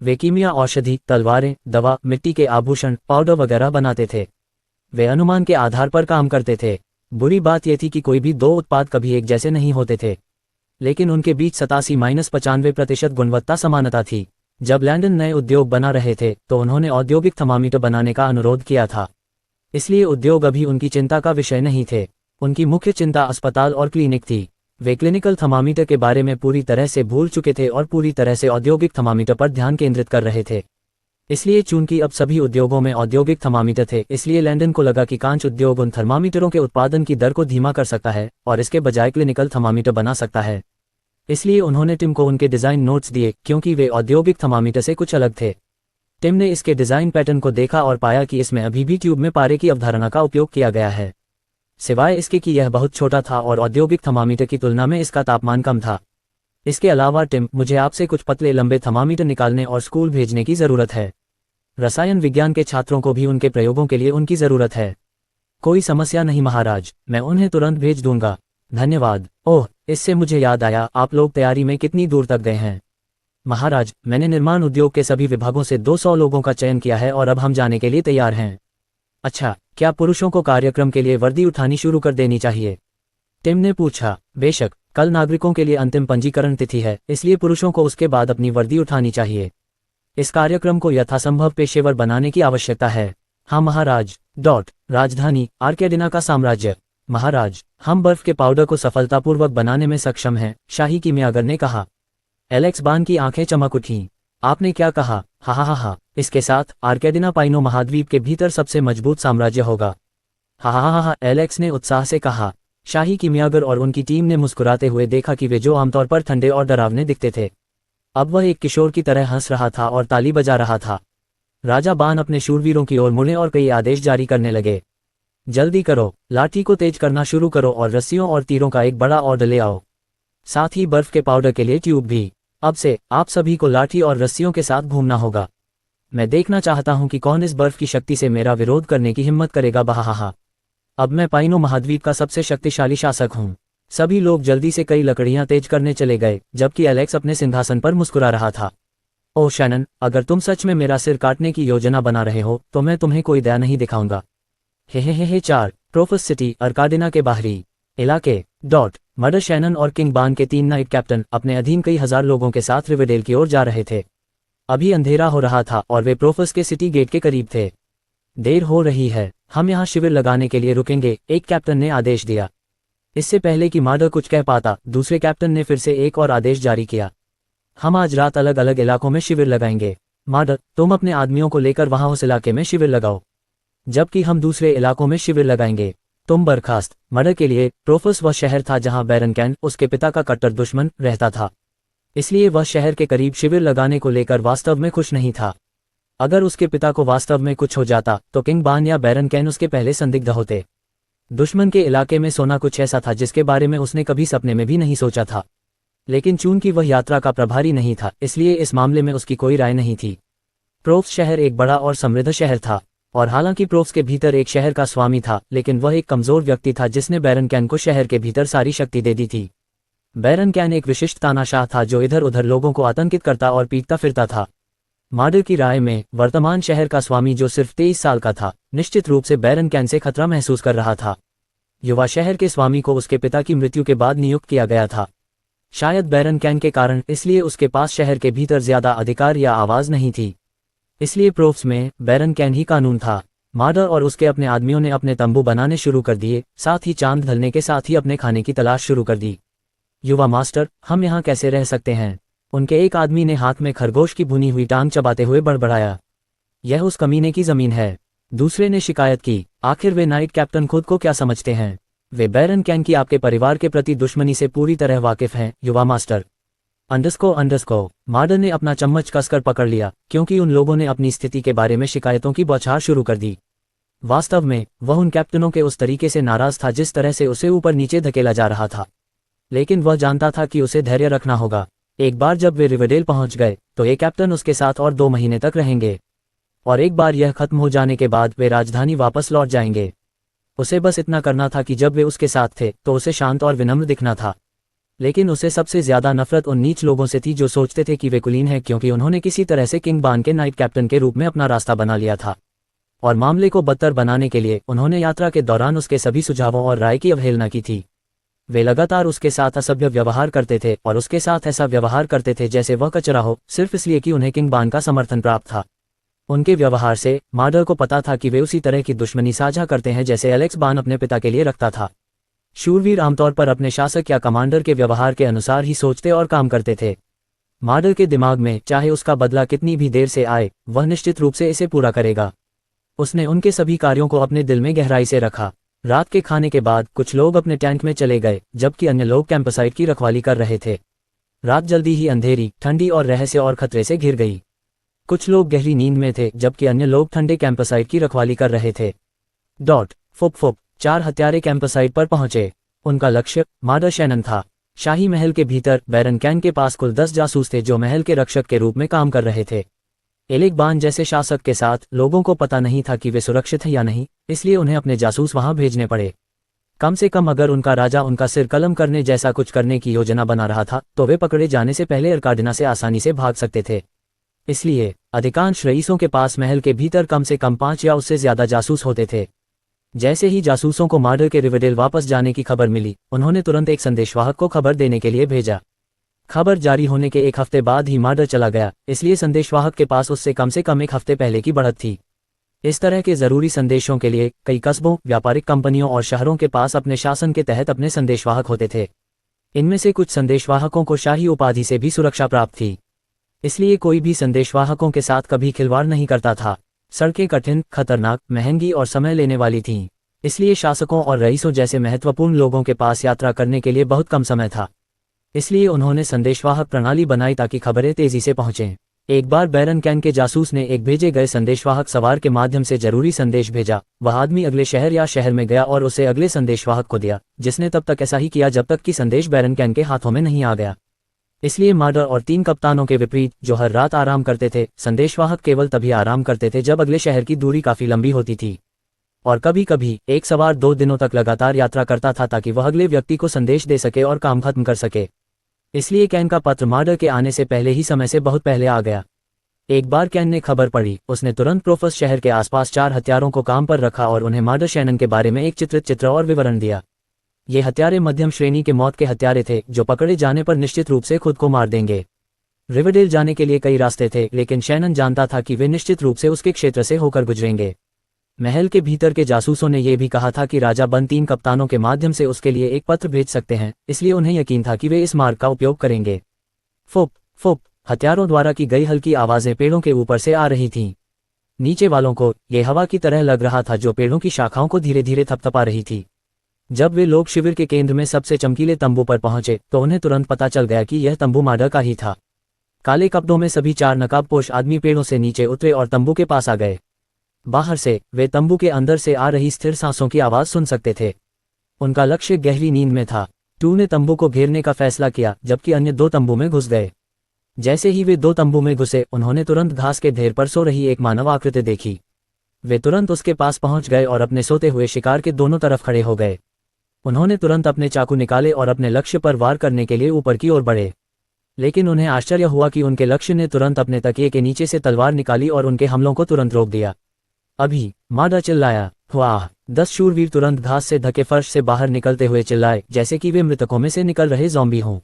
S1: वे कीमिया, औषधि, तलवारें, दवा, मिट्टी के आभूषण, पाउडर वगैरह बनाते थे। वे अनुमान के आधार पर काम करते थे। बुरी बात यह थी कि कोई भी 2 उत्पाद कभी एक जैसे नहीं होते थे, लेकिन उनके बीच 87-95% गुणवत्ता समानता थी। जब लैंडन नए उद्योग बना रहे थे तो उन्होंने औद्योगिक थर्मामीटर बनाने का अनुरोध किया था। इसलिए उद्योग अभी उनकी चिंता का विषय नहीं थे। उनकी मुख्य चिंता अस्पताल और क्लिनिक थी। वे क्लिनिकल थर्मामीटर के बारे में पूरी तरह से भूल चुके थे और पूरी तरह से औद्योगिक थर्मामीटर पर ध्यान केंद्रित कर रहे थे। इसलिए चूंकि अब सभी उद्योगों में औद्योगिक थर्मामीटर थे, इसलिए लैंडन को लगा कि कांच उद्योग उन थर्मामीटरों के उत्पादन की दर को धीमा कर सकता है और इसके बजाय क्लिनिकल थर्मामीटर बना सकता है। इसलिए उन्होंने टिम को उनके डिज़ाइन नोट्स दिए, क्योंकि वे औद्योगिक थर्मामीटर से कुछ अलग थे। टिम ने इसके डिज़ाइन पैटर्न को देखा और पाया कि इसमें अभी भी ट्यूब में पारे की अवधारणा का उपयोग किया गया है, सिवाय इसके कि यह बहुत छोटा था और औद्योगिक थर्मामीटर की तुलना में इसका तापमान कम था। इसके अलावा टिम, मुझे आपसे कुछ पतले लंबे थर्मामीटर निकालने और स्कूल भेजने की ज़रूरत है। रसायन विज्ञान के छात्रों को भी उनके प्रयोगों के लिए उनकी ज़रूरत है। कोई समस्या नहीं महाराज, मैं उन्हें तुरंत भेज दूंगा। धन्यवाद। ओह, इससे मुझे याद आया, आप लोग तैयारी में कितनी दूर तक गए हैं? महाराज, मैंने निर्माण उद्योग के सभी विभागों से 200 लोगों का चयन किया है और अब हम जाने के लिए तैयार हैं। अच्छा, क्या पुरुषों को कार्यक्रम के लिए वर्दी उठानी शुरू कर देनी चाहिए? टिम ने पूछा। बेशक, कल नागरिकों के लिए अंतिम पंजीकरण तिथि है, इसलिए पुरुषों को उसके बाद अपनी वर्दी उठानी चाहिए। इस कार्यक्रम को यथासंभव पेशेवर बनाने की आवश्यकता है। हाँ महाराज। राजधानी आर्केडिना का साम्राज्य। महाराज, हम बर्फ के पाउडर को सफलतापूर्वक बनाने में सक्षम हैं, शाही कीमियागर ने कहा। एलेक्स बान की आंखें चमक उठीं। आपने क्या कहा? हा। इसके साथ आर्केडिना पाइनो महाद्वीप के भीतर सबसे मजबूत साम्राज्य होगा। हा, एलेक्स ने उत्साह से कहा। शाही कीमियागर और उनकी टीम ने मुस्कुराते हुए देखा कि वे जो आमतौर पर ठंडे और डरावने दिखते थे, अब वह एक किशोर की तरह हंस रहा था और ताली बजा रहा था। राजा बान अपने शूरवीरों की ओर मुड़े और कई आदेश जारी करने लगे। जल्दी करो, लाठी को तेज करना शुरू करो और रस्सियों और तीरों का एक बड़ा ऑर्डर ले आओ। साथ ही बर्फ के पाउडर के लिए ट्यूब भी। अब से आप सभी को लाठी और रस्सियों के साथ घूमना होगा। मैं देखना चाहता हूं कि कौन इस बर्फ की शक्ति से मेरा विरोध करने की हिम्मत करेगा। बहा। अब मैं पाइनो महाद्वीप का सबसे शक्तिशाली शासक हूं। सभी लोग जल्दी से कई लकड़ियां तेज करने चले गए, जबकि एलेक्स अपने सिंहासन पर मुस्कुरा रहा था। ओह शैनन, अगर तुम सच में मेरा सिर काटने की योजना बना रहे हो तो मैं तुम्हें कोई दया नहीं दिखाऊंगा। हे 4 प्रोफस सिटी आर्काडिना के बाहरी इलाके। मर्डर शैनन और किंग बान के 3 नाइट कैप्टन अपने अधीन कई हजार लोगों के साथ रिवरडेल की ओर जा रहे थे। अभी अंधेरा हो रहा था और वे प्रोफस के सिटी गेट के करीब थे। देर हो रही है, हम यहाँ शिविर लगाने के लिए रुकेंगे, एक कैप्टन ने आदेश दिया। इससे पहले कि मर्डर कुछ कह पाता, दूसरे कैप्टन ने फिर से एक और आदेश जारी किया। हम आज रात अलग अलग इलाकों में शिविर लगाएंगे। मर्डर, तुम अपने आदमियों को लेकर वहां उस इलाके में शिविर लगाओ, जबकि हम दूसरे इलाकों में शिविर लगाएंगे। तुम बर्खास्त। मर्डर के लिए प्रोफस वह शहर था जहां बैरन कैन, उसके पिता का कट्टर दुश्मन, रहता था। इसलिए वह शहर के करीब शिविर लगाने को लेकर वास्तव में खुश नहीं था। अगर उसके पिता को वास्तव में कुछ हो जाता तो किंग बान या बैरन कैन उसके पहले संदिग्ध होते। दुश्मन के इलाके में सोना कुछ ऐसा था जिसके बारे में उसने कभी सपने में भी नहीं सोचा था। लेकिन चूंकि वह यात्रा का प्रभारी नहीं था, इसलिए इस मामले में उसकी कोई राय नहीं थी। प्रोव्स शहर एक बड़ा और समृद्ध शहर था, और हालांकि प्रोव्स के भीतर एक शहर का स्वामी था, लेकिन वह एक कमजोर व्यक्ति था जिसने बैरन कैन को शहर के भीतर सारी शक्ति दे दी थी। बैरन कैन एक विशिष्ट तानाशाह था जो इधर उधर लोगों को आतंकित करता और पीटता फिरता था। मर्डर की राय में वर्तमान शहर का स्वामी, जो सिर्फ 23 साल का था, निश्चित रूप से बैरन कैन से खतरा महसूस कर रहा था। युवा शहर के स्वामी को उसके पिता की मृत्यु के बाद नियुक्त किया गया था, शायद बैरन कैन के कारण, इसलिए उसके पास शहर के भीतर ज्यादा अधिकार या आवाज नहीं थी। इसलिए प्रोव्स में बैरन कैन ही कानून था। मर्डर और उसके अपने आदमियों ने अपने तंबू बनाने शुरू कर दिए, साथ ही चांद ढलने के साथ ही अपने खाने की तलाश शुरू कर दी। युवा मास्टर, हम यहाँ कैसे रह सकते हैं? उनके एक आदमी ने हाथ में खरगोश की भुनी हुई टांग चबाते हुए बड़बड़ाया। यह उस कमीने की जमीन है। दूसरे ने शिकायत की। आखिर वे नाइट कैप्टन खुद को क्या समझते हैं? वे बैरन कैन की आपके परिवार के प्रति दुश्मनी से पूरी तरह वाकिफ हैं, युवा मास्टर। अंडरस्को। मर्डर ने अपना चम्मच कसकर पकड़ लिया, क्योंकि उन लोगों ने अपनी स्थिति के बारे में शिकायतों की बौछार शुरू कर दी। वास्तव में वह उन कैप्टनों के उस तरीके से नाराज था जिस तरह से उसे ऊपर नीचे धकेला जा रहा था, लेकिन वह जानता था कि उसे धैर्य रखना होगा। एक बार जब वे रिवरडेल पहुंच गए तो ये कैप्टन उसके साथ और 2 महीने तक रहेंगे, और एक बार यह खत्म हो जाने के बाद वे राजधानी वापस लौट जाएंगे। उसे बस इतना करना था कि जब वे उसके साथ थे तो उसे शांत और विनम्र दिखना था। लेकिन उसे सबसे ज्यादा नफरत उन नीच लोगों से थी जो सोचते थे कि वे कुलीन हैं, क्योंकि उन्होंने किसी तरह से किंग बान के नाइट कैप्टन के रूप में अपना रास्ता बना लिया था, और मामले को बदतर बनाने के लिए उन्होंने यात्रा के दौरान उसके सभी सुझावों और राय की अवहेलना की थी। वे लगातार उसके साथ असभ्य व्यवहार करते थे और उसके साथ ऐसा व्यवहार करते थे जैसे वह कचरा हो, सिर्फ इसलिए कि उन्हें किंग बान का समर्थन प्राप्त था। उनके व्यवहार से मर्डर को पता था कि वे उसी तरह की दुश्मनी साझा करते हैं जैसे एलेक्स बान अपने पिता के लिए रखता था। शूरवीर आमतौर पर अपने शासक या कमांडर के व्यवहार के अनुसार ही सोचते और काम करते थे। मर्डर के दिमाग में चाहे उसका बदला कितनी भी देर से आए, वह निश्चित रूप से इसे पूरा करेगा। उसने उनके सभी कार्यों को अपने दिल में गहराई से रखा। रात के खाने के बाद कुछ लोग अपने टैंक में चले गए, जबकि अन्य लोग कैंपसाइट की रखवाली कर रहे थे। रात जल्दी ही अंधेरी, ठंडी और रहस्य और खतरे से घिर गई। कुछ लोग गहरी नींद में थे, जबकि अन्य लोग ठंडे कैंपसाइट की रखवाली कर रहे थे। फुप 4 हत्यारे कैंपसाइट पर पहुंचे। उनका लक्ष्य मर्डर शैनन था। शाही महल के भीतर बैरन कैन के पास कुल 10 जासूस थे जो महल के रक्षक के रूप में काम कर रहे थे। एलेक बान जैसे शासक के साथ लोगों को पता नहीं था कि वे सुरक्षित हैं या नहीं, इसलिए उन्हें अपने जासूस वहां भेजने पड़े। कम से कम अगर उनका राजा उनका सिर कलम करने जैसा कुछ करने की योजना बना रहा था तो वे पकड़े जाने से पहले आर्काडिना से आसानी से भाग सकते थे। इसलिए अधिकांश रईसों के पास महल के भीतर कम से कम 5 या उससे ज्यादा जासूस होते थे। जैसे ही जासूसों को मर्डर के रिवरडेल वापस जाने की खबर मिली, उन्होंने तुरंत एक संदेशवाहक को खबर देने के लिए भेजा। खबर जारी होने के एक हफ्ते बाद ही मार्डर चला गया, इसलिए संदेशवाहक के पास उससे कम से कम एक हफ्ते पहले की बढ़त थी। इस तरह के जरूरी संदेशों के लिए कई कस्बों, व्यापारिक कंपनियों और शहरों के पास अपने शासन के तहत अपने संदेशवाहक होते थे। इनमें से कुछ संदेशवाहकों को शाही उपाधि से भी सुरक्षा प्राप्त थी, इसलिए कोई भी संदेशवाहकों के साथ कभी खिलवाड़ नहीं करता था। सड़कें कठिन, खतरनाक, महंगी और समय लेने वाली थीं, इसलिए शासकों और रईसों जैसे महत्वपूर्ण लोगों के पास यात्रा करने के लिए बहुत कम समय था। इसलिए उन्होंने संदेशवाहक प्रणाली बनाई ताकि खबरें तेजी से पहुंचें। एक बार बैरन कैन के जासूस ने एक भेजे गए संदेशवाहक सवार के माध्यम से जरूरी संदेश भेजा। वह आदमी अगले शहर या शहर में गया और उसे अगले संदेशवाहक को दिया, जिसने तब तक ऐसा ही किया जब तक कि संदेश बैरन कैन के हाथों में नहीं आ गया। इसलिए मार्डर और 3 कप्तानों के विपरीत, जो हर रात आराम करते थे, संदेशवाहक केवल तभी आराम करते थे जब अगले शहर की दूरी काफी लंबी होती थी। और कभी कभी एक सवार 2 दिनों तक लगातार यात्रा करता था ताकि वह अगले व्यक्ति को संदेश दे सके और काम खत्म कर सके। इसलिए कैन का पत्र मार्डर के आने से पहले ही समय से बहुत पहले आ गया। एक बार कैन ने खबर पढ़ी, उसने तुरंत प्रोफस शहर के आसपास 4 हत्यारों को काम पर रखा और उन्हें मार्डर शैनन के बारे में एक चित्रित चित्र और विवरण दिया। ये हत्यारे मध्यम श्रेणी के मौत के हत्यारे थे, जो पकड़े जाने पर निश्चित रूप से खुद को मार देंगे। रिवरडेल जाने के लिए कई रास्ते थे, लेकिन शैनन जानता था कि वे निश्चित रूप से उसके क्षेत्र से होकर गुजरेंगे। महल के भीतर के जासूसों ने यह भी कहा था कि राजा बन 3 कप्तानों के माध्यम से उसके लिए एक पत्र भेज सकते हैं, इसलिए उन्हें यकीन था कि वे इस मार्ग का उपयोग करेंगे। फुप फुप, हथियारों द्वारा की गई हल्की आवाजें पेड़ों के ऊपर से आ रही थीं। नीचे वालों को यह हवा की तरह लग रहा था जो पेड़ों की शाखाओं को धीरे धीरे थपथपा रही थी। जब वे लोग शिविर के केंद्र में सबसे चमकीले तंबू पर पहुंचे तो उन्हें तुरंत पता चल गया कि यह तंबू मार्डर का ही था। काले कपड़ों में सभी 4 नकाबपोश आदमी पेड़ों से नीचे उतरे और तंबू के पास आ गए। बाहर से वे तंबू के अंदर से आ रही स्थिर सांसों की आवाज सुन सकते थे। उनका लक्ष्य गहरी नींद में था। टू ने तंबू को घेरने का फैसला किया, जबकि अन्य 2 तंबू में घुस गए। जैसे ही वे 2 तंबू में घुसे, उन्होंने तुरंत घास के ढेर पर सो रही एक मानव आकृति देखी। वे तुरंत उसके पास पहुंच गए और अपने सोते हुए शिकार के दोनों तरफ खड़े हो गए। उन्होंने तुरंत अपने चाकू निकाले और अपने लक्ष्य पर वार करने के लिए ऊपर की ओर बढ़े, लेकिन उन्हें आश्चर्य हुआ कि उनके लक्ष्य ने तुरंत अपने तकिए के नीचे से तलवार निकाली और उनके हमलों को तुरंत रोक दिया। अभी, मार्डर चिल्लाया। वाह! 10 शूरवीर तुरंत घास से ढके फर्श से बाहर निकलते हुए चिल्लाए, जैसे कि वे मृतकों में से निकल रहे ज़ॉम्बी हों।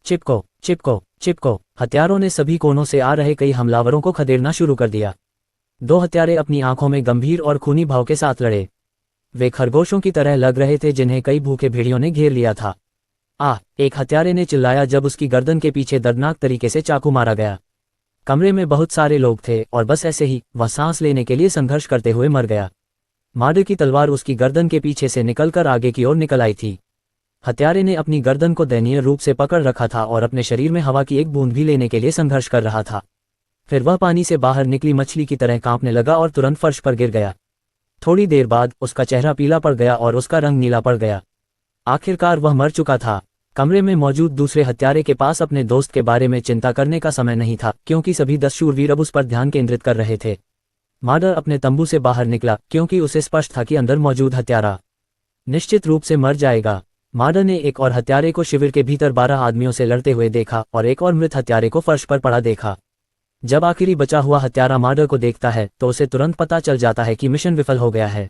S1: चिपको चिपको चिपको! हथियारों ने सभी कोनों से आ रहे कई हमलावरों को खदेड़ना शुरू कर दिया। 2 हत्यारे अपनी आंखों में गंभीर और खूनी भाव के साथ लड़े। वे खरगोशों की तरह लग रहे थे जिन्हें कई भूखे भेड़ियों ने घेर लिया था। एक हत्यारे ने चिल्लाया जब उसकी गर्दन के पीछे दर्दनाक तरीके से चाकू मारा गया। कमरे में बहुत सारे लोग थे और बस ऐसे ही वह सांस लेने के लिए संघर्ष करते हुए मर गया। मार्डर की तलवार उसकी गर्दन के पीछे से निकलकर आगे की ओर निकल आई थी। हत्यारे ने अपनी गर्दन को दयनीय रूप से पकड़ रखा था और अपने शरीर में हवा की एक बूंद भी लेने के लिए संघर्ष कर रहा था। फिर वह पानी से बाहर निकली मछली की तरह कांपने लगा और तुरंत फर्श पर गिर गया। थोड़ी देर बाद उसका चेहरा पीला पड़ गया और उसका रंग नीला पड़ गया। आखिरकार वह मर चुका था। कमरे में मौजूद दूसरे हत्यारे के पास अपने दोस्त के बारे में चिंता करने का समय नहीं था, क्योंकि सभी 10 शूरवीर अब उस पर ध्यान केंद्रित कर रहे थे। मार्डर अपने तंबू से बाहर निकला, क्योंकि उसे स्पष्ट था कि अंदर मौजूद हत्यारा निश्चित रूप से मर जाएगा। मार्डर ने एक और हत्यारे को शिविर के भीतर 12 आदमियों से लड़ते हुए देखा और एक और मृत हत्यारे को फर्श पर पड़ा देखा। जब आखिरी बचा हुआ हत्यारा मार्डर को देखता है तो उसे तुरंत पता चल जाता है कि मिशन विफल हो गया है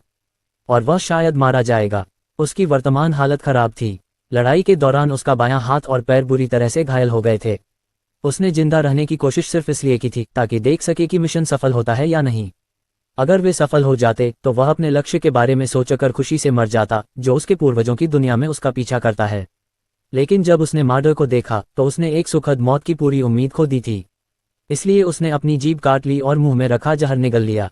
S1: और वह शायद मारा जाएगा। उसकी वर्तमान हालत खराब थी। लड़ाई के दौरान उसका बायां हाथ और पैर बुरी तरह से घायल हो गए थे। उसने जिंदा रहने की कोशिश सिर्फ इसलिए की थी ताकि देख सके कि मिशन सफल होता है या नहीं। अगर वे सफल हो जाते तो वह अपने लक्ष्य के बारे में सोचकर खुशी से मर जाता, जो उसके पूर्वजों की दुनिया में उसका पीछा करता है। लेकिन जब उसने मार्डर को देखा तो उसने एक सुखद मौत की पूरी उम्मीद खो दी थी। इसलिए उसने अपनी जीभ काट ली और मुंह में रखा जहर निगल लिया।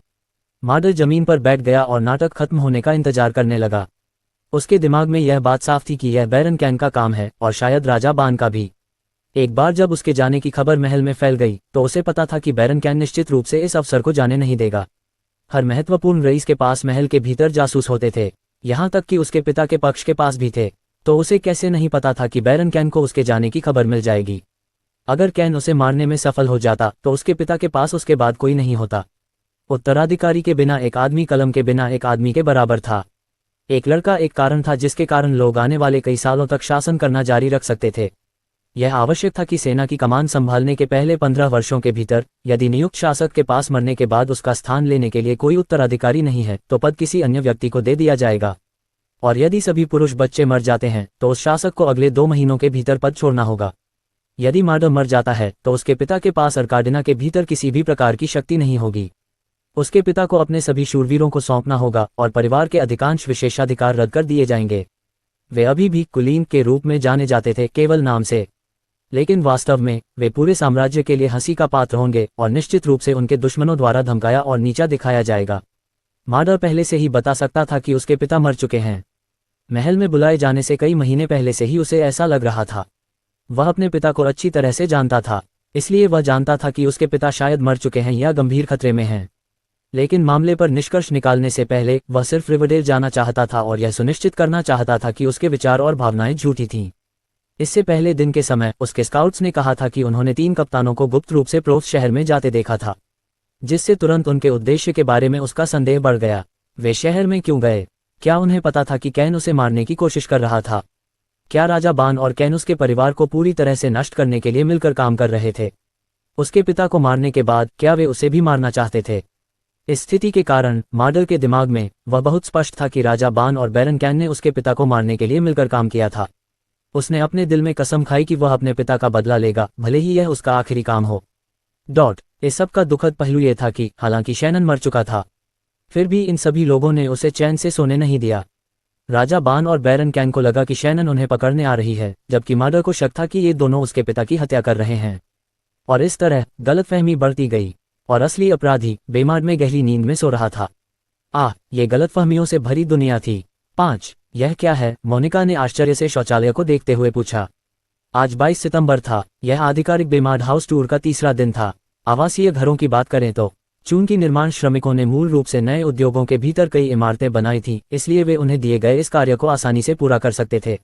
S1: मार्डर जमीन पर बैठ गया और नाटक खत्म होने का इंतजार करने लगा। उसके दिमाग में यह बात साफ थी कि यह बैरन कैन का काम है और शायद राजा बान का भी। एक बार जब उसके जाने की खबर महल में फैल गई तो उसे पता था कि बैरन कैन निश्चित रूप से इस अवसर को जाने नहीं देगा। हर महत्वपूर्ण रईस के पास महल के भीतर जासूस होते थे, यहाँ तक कि उसके पिता के पक्ष के पास भी थे। तो उसे कैसे नहीं पता था कि बैरन कैन को उसके जाने की खबर मिल जाएगी। अगर कैन उसे मारने में सफल हो जाता तो उसके पिता के पास उसके बाद कोई नहीं होता। उत्तराधिकारी के बिना एक आदमी कलम के बिना एक आदमी के बराबर था। एक लड़का एक कारण था जिसके कारण लोग आने वाले कई सालों तक शासन करना जारी रख सकते थे। यह आवश्यक था कि सेना की कमान संभालने के पहले 15 वर्षों के भीतर यदि नियुक्त शासक के पास मरने के बाद उसका स्थान लेने के लिए कोई उत्तराधिकारी नहीं है तो पद किसी अन्य व्यक्ति को दे दिया जाएगा। और यदि सभी पुरुष बच्चे मर जाते हैं तो उस शासक को अगले 2 महीनों के भीतर पद छोड़ना होगा। यदि मार्डर मर जाता है तो उसके पिता के पास अर्काडिना के भीतर किसी भी प्रकार की शक्ति नहीं होगी। उसके पिता को अपने सभी शूरवीरों को सौंपना होगा और परिवार के अधिकांश विशेषाधिकार रद्द कर दिए जाएंगे। वे अभी भी कुलीन के रूप में जाने जाते थे, केवल नाम से, लेकिन वास्तव में वे पूरे साम्राज्य के लिए हंसी का पात्र होंगे और निश्चित रूप से उनके दुश्मनों द्वारा धमकाया और नीचा दिखाया जाएगा। मार्डर पहले से ही बता सकता था कि उसके पिता मर चुके हैं। महल में बुलाए जाने से कई महीने पहले से ही उसे ऐसा लग रहा था। वह अपने पिता को अच्छी तरह से जानता था, इसलिए वह जानता था कि उसके पिता शायद मर चुके हैं या गंभीर खतरे में हैं। लेकिन मामले पर निष्कर्ष निकालने से पहले वह सिर्फ रिवरडेल जाना चाहता था और यह सुनिश्चित करना चाहता था कि उसके विचार और भावनाएं झूठी थीं। इससे पहले दिन के समय उसके स्काउट्स ने कहा था कि उन्होंने 3 कप्तानों को गुप्त रूप से प्रोव्स शहर में जाते देखा था, जिससे तुरंत उनके उद्देश्य के बारे में उसका संदेह बढ़ गया। वे शहर में क्यों गए? क्या उन्हें पता था कि कैन उसे मारने की कोशिश कर रहा था? क्या राजा बान और कैन उसके परिवार को पूरी तरह से नष्ट करने के लिए मिलकर काम कर रहे थे? उसके पिता को मारने के बाद क्या वे उसे भी मारना चाहते थे? इस स्थिति के कारण मार्डर के दिमाग में वह बहुत स्पष्ट था कि राजा बान और बैरन कैन ने उसके पिता को मारने के लिए मिलकर काम किया था। उसने अपने दिल में कसम खाई कि वह अपने पिता का बदला लेगा, भले ही यह उसका आखिरी काम हो। इस सब का दुखद पहलू यह था कि हालांकि शैनन मर चुका था, फिर भी इन सभी लोगों ने उसे चैन से सोने नहीं दिया। राजा बान और बैरन कैन को लगा कि शैनन उन्हें पकड़ने आ रही है, जबकि मार्डर को शक था कि ये दोनों उसके पिता की हत्या कर रहे हैं। और इस तरह गलतफहमी बढ़ती गई और असली अपराधी बेमार्ड में गहरी नींद में सो रहा था। ये गलतफहमियों से भरी दुनिया थी। 5 यह क्या है? मोनिका ने आश्चर्य से शौचालय को देखते हुए पूछा। आज 22 सितंबर था। यह आधिकारिक बेमार्ड हाउस टूर का तीसरा दिन था। आवासीय घरों की बात करें तो चूंकि निर्माण श्रमिकों ने मूल रूप से नए उद्योगों के भीतर कई इमारतें बनाई थीं, इसलिए वे उन्हें दिए गए इस कार्य को आसानी से पूरा कर सकते थे।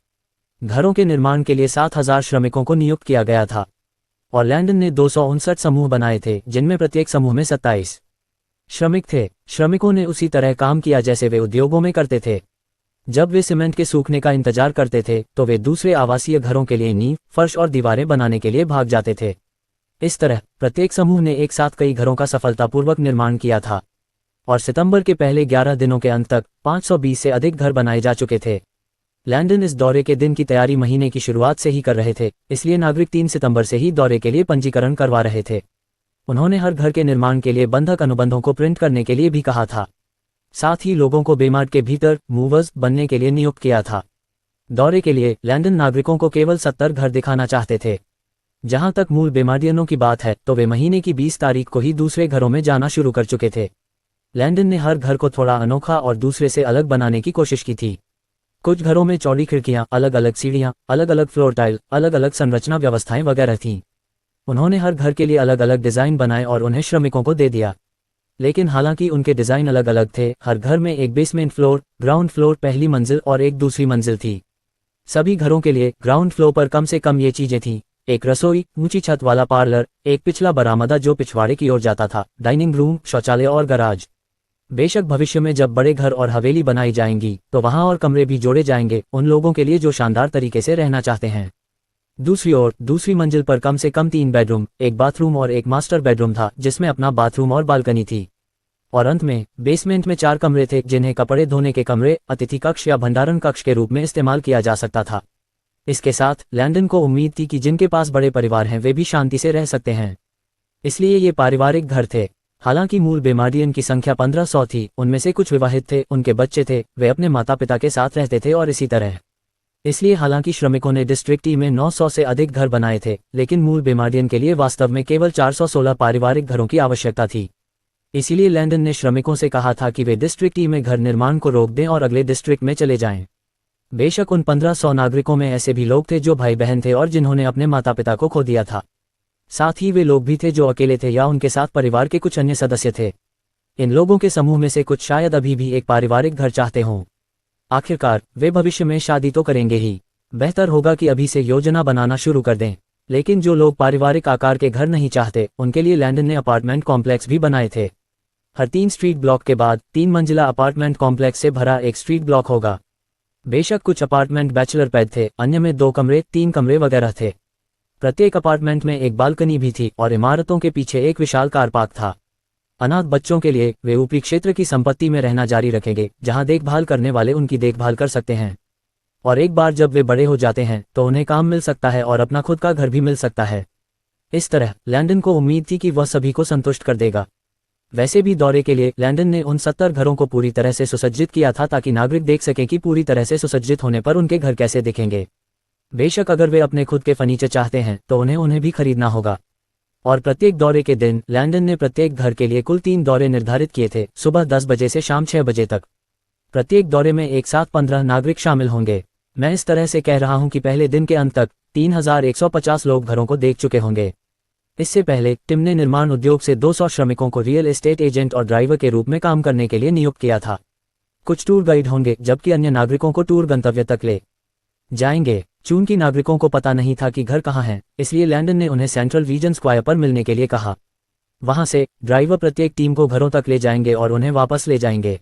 S1: घरों के निर्माण के लिए 7000 श्रमिकों को नियुक्त किया गया था और लैंडन ने 259 समूह बनाए थे, जिनमें प्रत्येक समूह में 27 श्रमिक थे। श्रमिकों ने उसी तरह काम किया जैसे वे उद्योगों में करते थे। जब वे सीमेंट के सूखने का इंतजार करते थे तो वे दूसरे आवासीय घरों के लिए नींव, फर्श और दीवारें बनाने के लिए भाग जाते थे। इस तरह प्रत्येक समूह ने एक साथ कई घरों का सफलतापूर्वक निर्माण किया था और सितंबर के पहले 11 दिनों के अंत तक 520 से अधिक घर बनाए जा चुके थे। लैंडन इस दौरे के दिन की तैयारी महीने की शुरुआत से ही कर रहे थे, इसलिए नागरिक 3 सितंबर से ही दौरे के लिए पंजीकरण करवा रहे थे। उन्होंने हर घर के निर्माण के लिए बंधक अनुबंधों को प्रिंट करने के लिए भी कहा था। साथ ही लोगों को बेमार्ड के भीतर मूवर्स बनने के लिए नियुक्त किया था। दौरे के लिए लैंडन नागरिकों को केवल 70 घर दिखाना चाहते थे। जहां तक मूल बेमार्डियनों की बात है तो वे महीने की 20 तारीख को ही दूसरे घरों में जाना शुरू कर चुके थे। लैंडन ने हर घर को थोड़ा अनोखा और दूसरे से अलग बनाने की कोशिश की थी। कुछ घरों में चौड़ी खिड़कियां, अलग अलग सीढ़ियां, अलग अलग फ्लोर टाइल, अलग अलग संरचना व्यवस्थाएं वगैरह थीं। उन्होंने हर घर के लिए अलग अलग डिज़ाइन बनाए और उन्हें श्रमिकों को दे दिया। लेकिन हालांकि उनके डिज़ाइन अलग अलग थे, हर घर में एक बेसमेंट फ्लोर, ग्राउंड फ्लोर पहली मंजिल और एक दूसरी मंजिल थी। सभी घरों के लिए ग्राउंड फ्लोर पर कम से कम ये चीजें थीं: एक रसोई, ऊंची छत वाला पार्लर, एक पिछला बरामदा जो पिछवाड़े की ओर जाता था, डाइनिंग रूम, शौचालय और गराज। बेशक भविष्य में जब बड़े घर और हवेली बनाई जाएंगी तो वहां और कमरे भी जोड़े जाएंगे उन लोगों के लिए जो शानदार तरीके से रहना चाहते हैं। दूसरी ओर दूसरी मंजिल पर कम से कम 3 बेडरूम, एक बाथरूम और एक मास्टर बेडरूम था जिसमें अपना बाथरूम और बालकनी थी। और अंत में बेसमेंट में 4 कमरे थे जिन्हें कपड़े धोने के कमरे, अतिथि कक्ष या भंडारण कक्ष के रूप में इस्तेमाल किया जा सकता था। इसके साथ लैंडन को उम्मीद थी कि जिनके पास बड़े परिवार हैं वे भी शांति से रह सकते हैं, इसलिए ये पारिवारिक घर थे। हालांकि मूल बेमार्डियन की संख्या 1500 थी, उनमें से कुछ विवाहित थे, उनके बच्चे थे, वे अपने माता पिता के साथ रहते थे और इसी तरह। इसलिए हालांकि श्रमिकों ने डिस्ट्रिक्ट ई में 900 से अधिक घर बनाए थे, लेकिन मूल बेमार्डियन के लिए वास्तव में केवल 416 पारिवारिक घरों की आवश्यकता थी। इसीलिए लैंडन ने श्रमिकों से कहा था कि वे डिस्ट्रिक्ट ई में घर निर्माण को रोक दें और अगले डिस्ट्रिक्ट में चले जाएं। बेशक उन 1500 नागरिकों में ऐसे भी लोग थे जो भाई बहन थे और जिन्होंने अपने माता पिता को खो दिया था। साथ ही वे लोग भी थे जो अकेले थे या उनके साथ परिवार के कुछ अन्य सदस्य थे। इन लोगों के समूह में से कुछ शायद अभी भी एक पारिवारिक घर चाहते हों। आखिरकार वे भविष्य में शादी तो करेंगे ही। बेहतर होगा कि अभी से योजना बनाना शुरू कर दें। लेकिन जो लोग पारिवारिक आकार के घर नहीं चाहते उनके लिए लैंडन ने अपार्टमेंट कॉम्प्लेक्स भी बनाए थे। हर 3 स्ट्रीट ब्लॉक के बाद 3 मंजिला अपार्टमेंट कॉम्प्लेक्स से भरा एक स्ट्रीट ब्लॉक होगा। बेशक कुछ अपार्टमेंट बैचलर पैड थे, अन्य में 2 कमरे, 3 कमरे वगैरह थे। प्रत्येक अपार्टमेंट में एक बालकनी भी थी और इमारतों के पीछे एक विशाल कार पार्क था। अनाथ बच्चों के लिए वे ऊपरी क्षेत्र की संपत्ति में रहना जारी रखेंगे, जहां देखभाल करने वाले उनकी देखभाल कर सकते हैं। और एक बार जब वे बड़े हो जाते हैं तो उन्हें काम मिल सकता है और अपना खुद का घर भी मिल सकता है। इस तरह लैंडन को उम्मीद थी कि वह सभी को संतुष्ट कर देगा। वैसे भी दौरे के लिए लैंडन ने उन 70 घरों को पूरी तरह से सुसज्जित किया था ताकि नागरिक देख सकें कि पूरी तरह से सुसज्जित होने पर उनके घर कैसे दिखेंगे। बेशक अगर वे अपने खुद के फर्नीचर चाहते हैं तो उन्हें भी खरीदना होगा। और प्रत्येक दौरे के दिन लैंडन ने प्रत्येक घर के लिए कुल 3 दौरे निर्धारित किए थे, सुबह 10 बजे से शाम 6 बजे तक। प्रत्येक दौरे में एक साथ 15 नागरिक शामिल होंगे। मैं इस तरह से कह रहा हूं कि पहले दिन के अंत तक 3150 लोग घरों को देख चुके होंगे। इससे पहले टिम ने निर्माण उद्योग से 200 श्रमिकों को रियल एस्टेट एजेंट और ड्राइवर के रूप में काम करने के लिए नियुक्त किया था। कुछ टूर गाइड होंगे जबकि अन्य नागरिकों को टूर गंतव्य तक ले जाएंगे। चूंकि नागरिकों को पता नहीं था कि घर कहाँ है, इसलिए लैंडन ने उन्हें सेंट्रल रीजन स्क्वायर पर मिलने के लिए कहा। वहां से ड्राइवर प्रत्येक टीम को घरों तक ले जाएंगे और उन्हें वापस ले जाएंगे।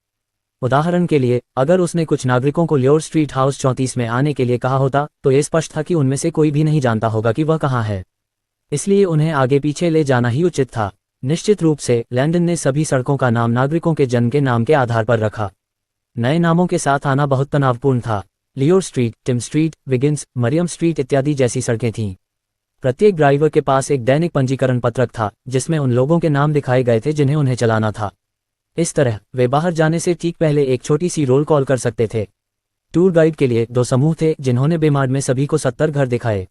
S1: उदाहरण के लिए अगर उसने कुछ नागरिकों को ल्योर स्ट्रीट हाउस 34 में आने के लिए कहा होता तो ये स्पष्ट था कि उनमें से कोई भी नहीं जानता होगा कि वह कहाँ है, इसलिए उन्हें आगे पीछे ले जाना ही उचित था। निश्चित रूप से लैंडन ने सभी सड़कों का नाम नागरिकों के जन्म के नाम के आधार पर रखा। नए नामों के साथ आना बहुत तनावपूर्ण था। Lior street, Tim street, Wiggins, Mariam street इत्यादि जैसी सड़कें थीं। प्रत्येक ड्राइवर के पास एक दैनिक पंजीकरण पत्रक था जिसमें उन लोगों के नाम दिखाए गए थे जिन्हें उन्हें चलाना था। इस तरह वे बाहर जाने से ठीक पहले एक छोटी सी रोल कॉल कर सकते थे। टूर गाइड के लिए 2 समूह थे जिन्होंने बेमाड में सभी को 70 घर दिखाए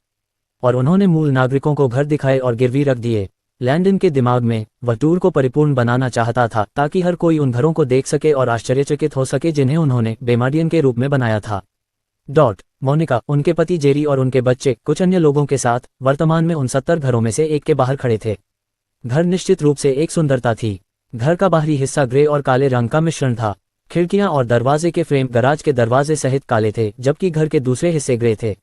S1: और उन्होंने मूल नागरिकों को घर दिखाए और गिरवी रख दिए। लैंडन के दिमाग में वह टूर को परिपूर्ण बनाना चाहता था ताकि हर कोई उन घरों को देख सके और आश्चर्यचकित हो सके जिन्हें उन्होंने बेमाडियन के रूप में बनाया था। मोनिका, उनके पति जेरी और उनके बच्चे कुछ अन्य लोगों के साथ वर्तमान में उन 70 घरों में से एक के बाहर खड़े थे। घर निश्चित रूप से एक सुंदरता थी। घर का बाहरी हिस्सा ग्रे और काले रंग का मिश्रण था। खिड़कियां और दरवाजे के फ्रेम गराज के दरवाजे सहित काले थे जबकि घर के दूसरे हिस्से ग्रे थे।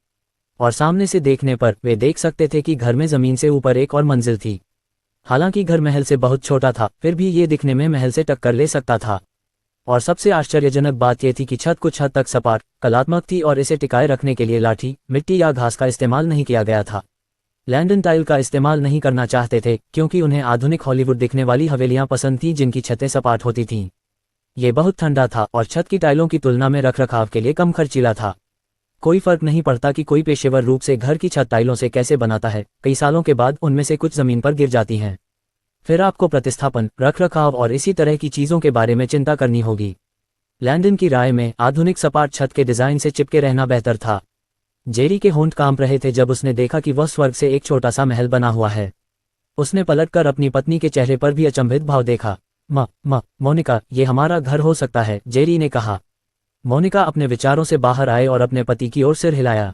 S1: और सामने से देखने पर वे देख सकते थे कि घर में जमीन से ऊपर एक और मंजिल थी। हालांकि घर महल से बहुत छोटा था, फिर भी ये दिखने में महल से टक्कर ले सकता था। और सबसे आश्चर्यजनक बात यह थी कि छत कुछ हद तक सपाट, कलात्मक थी और इसे टिकाए रखने के लिए लाठी, मिट्टी या घास का इस्तेमाल नहीं किया गया था। लैंडन टाइल का इस्तेमाल नहीं करना चाहते थे क्योंकि उन्हें आधुनिक हॉलीवुड दिखने वाली हवेलियां पसंद थीं जिनकी छतें सपाट होती थीं। ये बहुत ठंडा था और छत की टाइलों की तुलना में रखरखाव के लिए कम खर्चीला था। कोई फर्क नहीं पड़ता कि कोई पेशेवर रूप से घर की छत टाइलों से कैसे बनाता है, कई सालों के बाद उनमें से कुछ जमीन पर गिर जाती हैं। फिर आपको प्रतिस्थापन, रखरखाव और इसी तरह की चीज़ों के बारे में चिंता करनी होगी। लैंडन की राय में आधुनिक सपाट छत के डिज़ाइन से चिपके रहना बेहतर था। जेरी के होंठ कांप रहे थे जब उसने देखा कि वह स्वर्ग से एक छोटा सा महल बना हुआ है। उसने पलटकर अपनी पत्नी के चेहरे पर भी अचंभित भाव देखा। मोनिका, ये हमारा घर हो सकता है, जेरी ने कहा। मोनिका अपने विचारों से बाहर आए और अपने पति की ओर सिर हिलाया।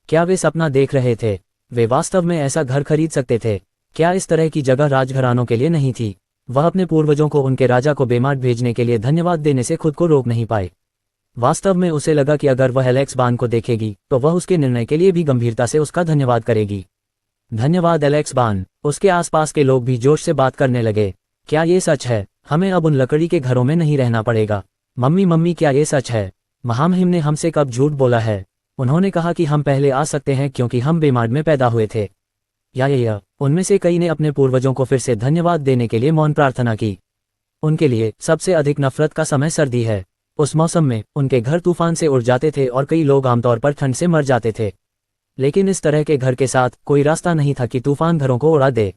S1: क्या वे सपना देख रहे थे? वे वास्तव में ऐसा घर खरीद सकते थे? क्या इस तरह की जगह राजघरानों के लिए नहीं थी? वह अपने पूर्वजों को उनके राजा को बेमाड भेजने के लिए धन्यवाद देने से खुद को रोक नहीं पाए। वास्तव में उसे लगा कि अगर वह एलेक्स बान को देखेगी तो वह उसके निर्णय के लिए भी गंभीरता से उसका धन्यवाद करेगी। धन्यवाद एलेक्स बान। उसके आसपास के लोग भी जोश से बात करने लगे। क्या ये सच है? हमें अब उन लकड़ी के घरों में नहीं रहना पड़ेगा। मम्मी, क्या ये सच है? महामहिम ने हमसे कब झूठ बोला है? उन्होंने कहा कि हम पहले आ सकते हैं क्योंकि हम बेमाड में पैदा हुए थे। या उनमें से कई ने अपने पूर्वजों को फिर से धन्यवाद देने के लिए मौन प्रार्थना की। उनके लिए सबसे अधिक नफरत का समय सर्दी है। उस मौसम में उनके घर तूफान से उड़ जाते थे और कई लोग आमतौर पर ठंड से मर जाते थे। लेकिन इस तरह के घर के साथ कोई रास्ता नहीं था कि तूफान घरों को उड़ा दे।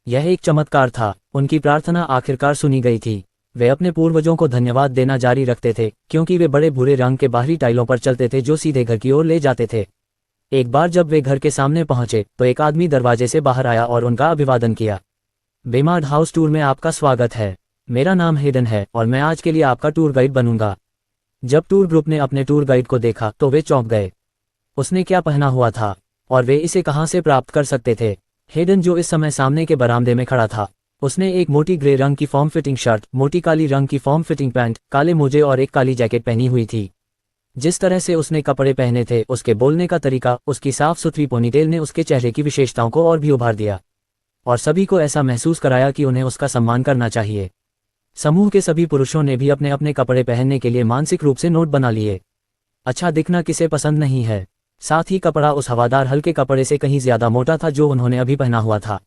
S1: यह एक चमत्कार था। उनकी प्रार्थना आखिरकार सुनी गई थी। वे अपने पूर्वजों को धन्यवाद देना जारी रखते थे क्योंकि वे बड़े भूरे रंग के बाहरी टाइलों पर चलते थे जो सीधे घर की ओर ले जाते थे। एक बार जब वे घर के सामने पहुंचे तो एक आदमी दरवाजे से बाहर आया और उनका अभिवादन किया। बेमाड हाउस टूर में आपका स्वागत है। मेरा नाम हेडन है और मैं आज के लिए आपका टूर गाइड बनूंगा। जब टूर ग्रुप ने अपने टूर गाइड को देखा तो वे चौंक गए। उसने क्या पहना हुआ था और वे इसे कहां से प्राप्त कर सकते थे? हेडन, जो इस समय सामने के बरामदे में खड़ा था, उसने एक मोटी ग्रे रंग की फॉर्म फिटिंग शर्ट, मोटी काली रंग की फॉर्म फिटिंग पैंट, काले मोजे और एक काली जैकेट पहनी हुई थी। जिस तरह से उसने कपड़े पहने थे, उसके बोलने का तरीका, उसकी साफ सुथरी पोनीटेल ने उसके चेहरे की विशेषताओं को और भी उभार दिया और सभी को ऐसा महसूस कराया कि उन्हें उसका सम्मान करना चाहिए। समूह के सभी पुरुषों ने भी अपने अपने कपड़े पहनने के लिए मानसिक रूप से नोट बना लिए। अच्छा दिखना किसे पसंद नहीं है? साथ ही कपड़ा उस हवादार हल्के कपड़े से कहीं ज्यादा मोटा था जो उन्होंने अभी पहना हुआ था।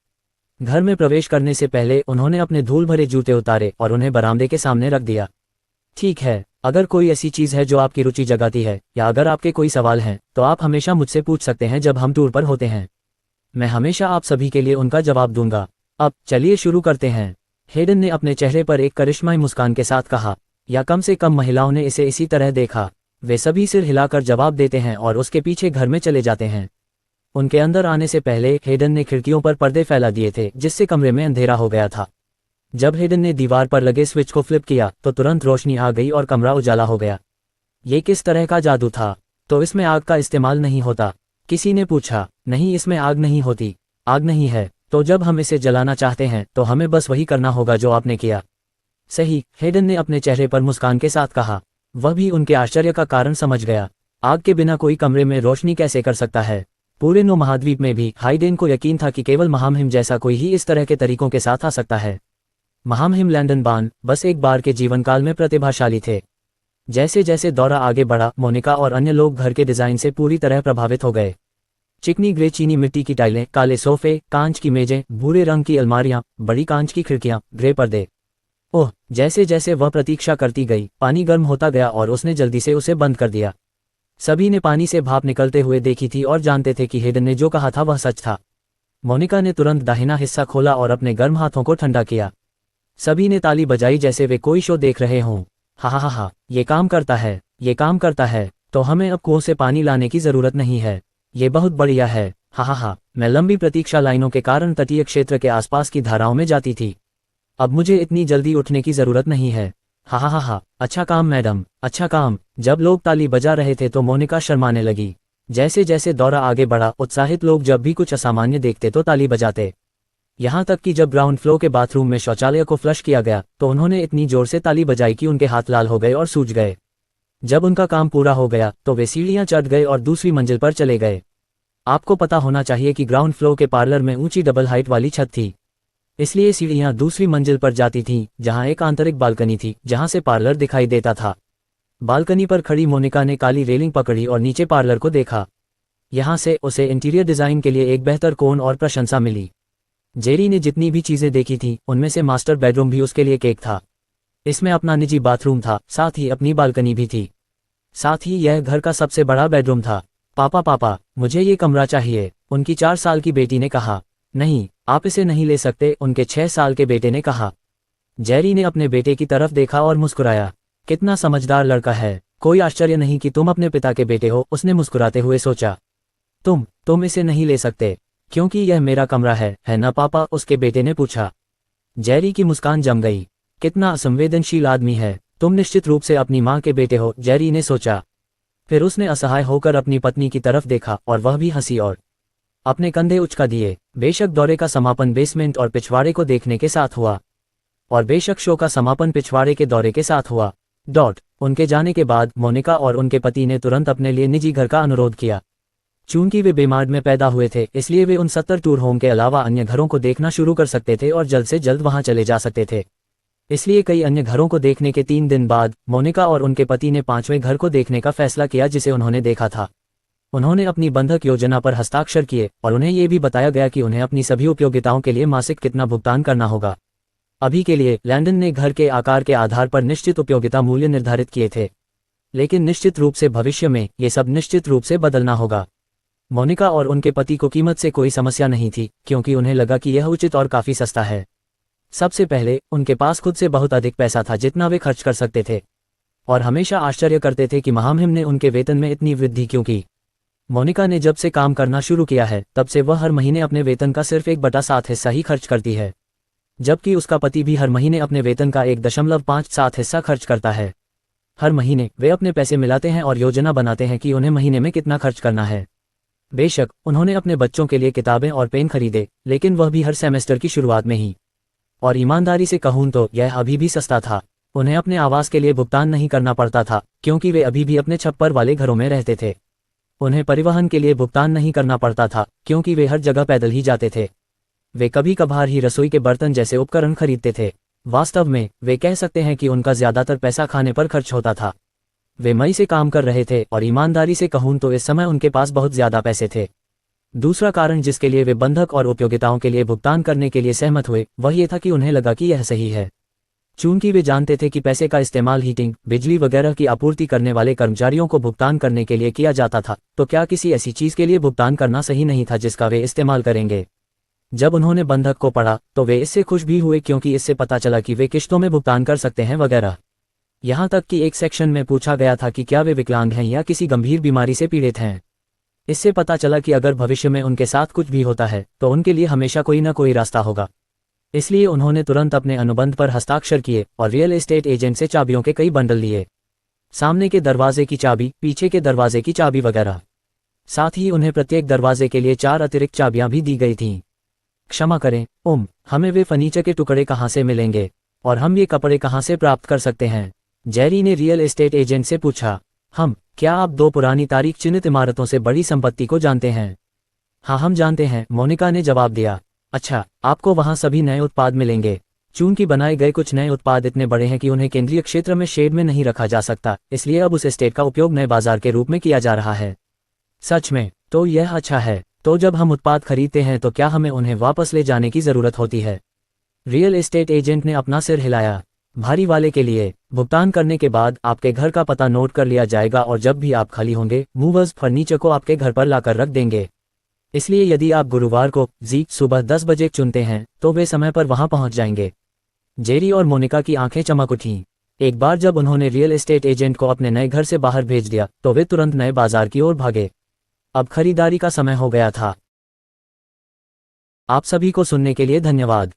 S1: घर में प्रवेश करने से पहले उन्होंने अपने धूल भरे जूते उतारे और उन्हें बरामदे के सामने रख दिया। ठीक है, अगर कोई ऐसी चीज़ है जो आपकी रुचि जगाती है या अगर आपके कोई सवाल हैं तो आप हमेशा मुझसे पूछ सकते हैं जब हम टूर पर होते हैं। मैं हमेशा आप सभी के लिए उनका जवाब दूंगा। अब चलिए शुरू करते हैं। हेडन ने अपने चेहरे पर एक करिश्माई मुस्कान के साथ कहा, या कम से कम महिलाओं ने इसे इसी तरह देखा। वे सभी सिर हिलाकर जवाब देते हैं और उसके पीछे घर में चले जाते हैं। उनके अंदर आने से पहले हेडन ने खिड़कियों पर पर्दे फैला दिए थे जिससे कमरे में अंधेरा हो गया था। जब हेडन ने दीवार पर लगे स्विच को फ्लिप किया तो तुरंत रोशनी आ गई और कमरा उजाला हो गया। ये किस तरह का जादू था? तो इसमें आग का इस्तेमाल नहीं होता? किसी ने पूछा। नहीं, इसमें आग नहीं होती। आग नहीं है तो जब हम इसे जलाना चाहते हैं तो हमें बस वही करना होगा जो आपने किया। सही, हेडन ने अपने चेहरे पर मुस्कान के साथ कहा। वह भी उनके आश्चर्य का कारण समझ गया। आग के बिना कोई कमरे में रोशनी कैसे कर सकता है? पूरे नो महाद्वीप में भी हाइडेन को यकीन था कि केवल महामहिम जैसा कोई ही इस तरह के तरीकों के साथ आ सकता है। महामहिम लैंडन बान बस एक बार के जीवन काल में प्रतिभाशाली थे। जैसे जैसे दौरा आगे बढ़ा, मोनिका और अन्य लोग घर के डिजाइन से पूरी तरह प्रभावित हो गए। चिकनी ग्रे चीनी मिट्टी की टाइलें, काले सोफे, कांच की मेजें, भूरे रंग की अलमारियां, बड़ी कांच की खिड़कियां, ग्रे पर्दे। ओह, जैसे जैसे वह प्रतीक्षा करती गई, पानी गर्म होता गया और उसने जल्दी से उसे बंद कर दिया। सभी ने पानी से भाप निकलते हुए देखी थी और जानते थे कि हेडन ने जो कहा था वह सच था। मोनिका ने तुरंत दाहिना हिस्सा खोला और अपने गर्म हाथों को ठंडा किया। सभी ने ताली बजाई जैसे वे कोई शो देख रहे हों। हा हा हा हा, ये काम करता है, ये काम करता है। तो हमें अब कुओं से पानी लाने की जरूरत नहीं है। ये बहुत बढ़िया है। हा हा हा, मैं लंबी प्रतीक्षा लाइनों के कारण तटीय क्षेत्र के आसपास की धाराओं में जाती थी। अब मुझे इतनी जल्दी उठने की जरूरत नहीं है। हा हा हा हा, अच्छा काम मैडम, अच्छा काम। जब लोग ताली बजा रहे थे तो मोनिका शर्माने लगी। जैसे जैसे दौरा आगे बढ़ा, उत्साहित लोग जब भी कुछ असामान्य देखते तो ताली बजाते। यहाँ तक कि जब ग्राउंड फ्लोर के बाथरूम में शौचालय को फ्लश किया गया तो उन्होंने इतनी जोर से ताली बजाई कि उनके हाथ लाल हो गए और सूज गए। जब उनका काम पूरा हो गया तो वे सीढ़ियाँ चढ़ गए और दूसरी मंजिल पर चले गए। आपको पता होना चाहिए कि ग्राउंड फ्लोर के पार्लर में ऊंची डबल हाइट वाली छत थी, इसलिए सीढ़ियां दूसरी मंजिल पर जाती थीं, जहां एक आंतरिक बालकनी थी जहां से पार्लर दिखाई देता था। बालकनी पर खड़ी मोनिका ने काली रेलिंग पकड़ी और नीचे पार्लर को देखा। यहां से उसे इंटीरियर डिजाइन के लिए एक बेहतर कोण और प्रशंसा मिली। जेरी ने जितनी भी चीजें देखी थीं, उनमें से मास्टर बेडरूम भी उसके लिए केक था। इसमें अपना निजी बाथरूम था, साथ ही अपनी बालकनी भी थी। साथ ही यह घर का सबसे बड़ा बेडरूम था। पापा पापा, मुझे ये कमरा चाहिए, उनकी 4 साल की बेटी ने कहा। नहीं, आप इसे नहीं ले सकते, उनके 6 साल के बेटे ने कहा। जेरी ने अपने बेटे की तरफ देखा और मुस्कुराया। कितना समझदार लड़का है, कोई आश्चर्य नहीं कि तुम अपने पिता के बेटे हो, उसने मुस्कुराते हुए सोचा। तुम इसे नहीं ले सकते, क्योंकि यह मेरा कमरा है ना पापा, उसके बेटे ने पूछा। जेरी की मुस्कान जम गई। कितना असंवेदनशील आदमी है, तुम निश्चित रूप से अपनी माँ के बेटे हो, जेरी ने सोचा। फिर उसने असहाय होकर अपनी पत्नी की तरफ देखा और वह भी हंसी और अपने कंधे उचका दिए। बेशक दौरे का समापन बेसमेंट और पिछवाड़े को देखने के साथ हुआ, और बेशक शो का समापन पिछवाड़े के दौरे के साथ हुआ। उनके जाने के बाद मोनिका और उनके पति ने तुरंत अपने लिए निजी घर का अनुरोध किया। चूंकि वे बेमार्ड में पैदा हुए थे, इसलिए वे उन 70 टूर होम के अलावा अन्य घरों को देखना शुरू कर सकते थे और जल्द से जल्द वहां चले जा सकते थे। इसलिए कई अन्य घरों को देखने के 3 दिन बाद मोनिका और उनके पति ने 5वें घर को देखने का फैसला किया जिसे उन्होंने देखा था। उन्होंने अपनी बंधक योजना पर हस्ताक्षर किए और उन्हें यह भी बताया गया कि उन्हें अपनी सभी उपयोगिताओं के लिए मासिक कितना भुगतान करना होगा। अभी के लिए लैंडन ने घर के आकार के आधार पर निश्चित उपयोगिता मूल्य निर्धारित किए थे, लेकिन निश्चित रूप से भविष्य में ये सब निश्चित रूप से बदलना होगा। मोनिका और उनके पति को कीमत से कोई समस्या नहीं थी, क्योंकि उन्हें लगा कि यह उचित और काफी सस्ता है। सबसे पहले उनके पास खुद से बहुत अधिक पैसा था जितना वे खर्च कर सकते थे, और हमेशा आश्चर्य करते थे कि महामहिम ने उनके वेतन में इतनी वृद्धि क्यों की। मोनिका ने जब से काम करना शुरू किया है तब से वह हर महीने अपने वेतन का सिर्फ 1/7 हिस्सा ही खर्च करती है, जबकि उसका पति भी हर महीने अपने वेतन का 1.57 हिस्सा खर्च करता है। हर महीने वे अपने पैसे मिलाते हैं और योजना बनाते हैं कि उन्हें महीने में कितना खर्च करना है। बेशक उन्होंने अपने बच्चों के लिए किताबें और पेन खरीदे, लेकिन वह भी हर सेमेस्टर की शुरुआत में ही। और ईमानदारी से कहूं तो यह अभी भी सस्ता था। उन्हें अपने आवास के लिए भुगतान नहीं करना पड़ता था, क्योंकि वे अभी भी अपने छप्पर वाले घरों में रहते थे। उन्हें परिवहन के लिए भुगतान नहीं करना पड़ता था, क्योंकि वे हर जगह पैदल ही जाते थे। वे कभी कभार ही रसोई के बर्तन जैसे उपकरण खरीदते थे। वास्तव में वे कह सकते हैं कि उनका ज्यादातर पैसा खाने पर खर्च होता था। वे मई से काम कर रहे थे और ईमानदारी से कहूं तो इस समय उनके पास बहुत ज्यादा पैसे थे। दूसरा कारण जिसके लिए वे बंधक और उपयोगिताओं के लिए भुगतान करने के लिए सहमत हुए वह ये था कि उन्हें लगा कि यह सही है। चूंकि वे जानते थे कि पैसे का इस्तेमाल हीटिंग, बिजली वगैरह की आपूर्ति करने वाले कर्मचारियों को भुगतान करने के लिए किया जाता था, तो क्या किसी ऐसी चीज़ के लिए भुगतान करना सही नहीं था जिसका वे इस्तेमाल करेंगे। जब उन्होंने बंधक को पढ़ा तो वे इससे खुश भी हुए क्योंकि इससे पता चला कि वे किश्तों में भुगतान कर सकते हैं वगैरह। यहाँ तक कि एक सेक्शन में पूछा गया था कि क्या वे विकलांग हैं या किसी गंभीर बीमारी से पीड़ित हैं। इससे पता चला कि अगर भविष्य में उनके साथ कुछ भी होता है तो उनके लिए हमेशा कोई ना कोई रास्ता होगा। इसलिए उन्होंने तुरंत अपने अनुबंध पर हस्ताक्षर किए और रियल एस्टेट एजेंट से चाबियों के कई बंडल लिए, सामने के दरवाजे की चाबी, पीछे के दरवाजे की चाबी वगैरह। साथ ही उन्हें प्रत्येक दरवाजे के लिए 4 अतिरिक्त चाबियां भी दी गई थीं। क्षमा करें, हमें वे फर्नीचर के टुकड़े कहाँ से मिलेंगे और हम ये कपड़े कहाँ से प्राप्त कर सकते हैं? जेरी ने रियल एस्टेट एजेंट से पूछा। क्या आप 2 पुरानी तारीख चिन्हित इमारतों से बड़ी संपत्ति को जानते हैं? हाँ, हम जानते हैं, मोनिका ने जवाब दिया। अच्छा, आपको वहाँ सभी नए उत्पाद मिलेंगे। चूंकि बनाए गए कुछ नए उत्पाद इतने बड़े हैं कि उन्हें केंद्रीय क्षेत्र में शेड में नहीं रखा जा सकता, इसलिए अब उस एस्टेट का उपयोग नए बाजार के रूप में किया जा रहा है। सच में? तो यह अच्छा है। तो जब हम उत्पाद खरीदते हैं तो क्या हमें उन्हें वापस ले जाने की ज़रूरत होती है? रियल एस्टेट एजेंट ने अपना सिर हिलाया। भारी वाले के लिए भुगतान करने के बाद आपके घर का पता नोट कर लिया जाएगा और जब भी आप खाली होंगे मूवर्स फर्नीचर को आपके घर पर लाकर रख देंगे। इसलिए यदि आप गुरुवार को सुबह 10 बजे चुनते हैं तो वे समय पर वहां पहुंच जाएंगे। जेरी और मोनिका की आंखें चमक उठीं। एक बार जब उन्होंने रियल एस्टेट एजेंट को अपने नए घर से बाहर भेज दिया तो वे तुरंत नए बाजार की ओर भागे। अब खरीदारी का समय हो गया था। आप सभी को सुनने के लिए धन्यवाद।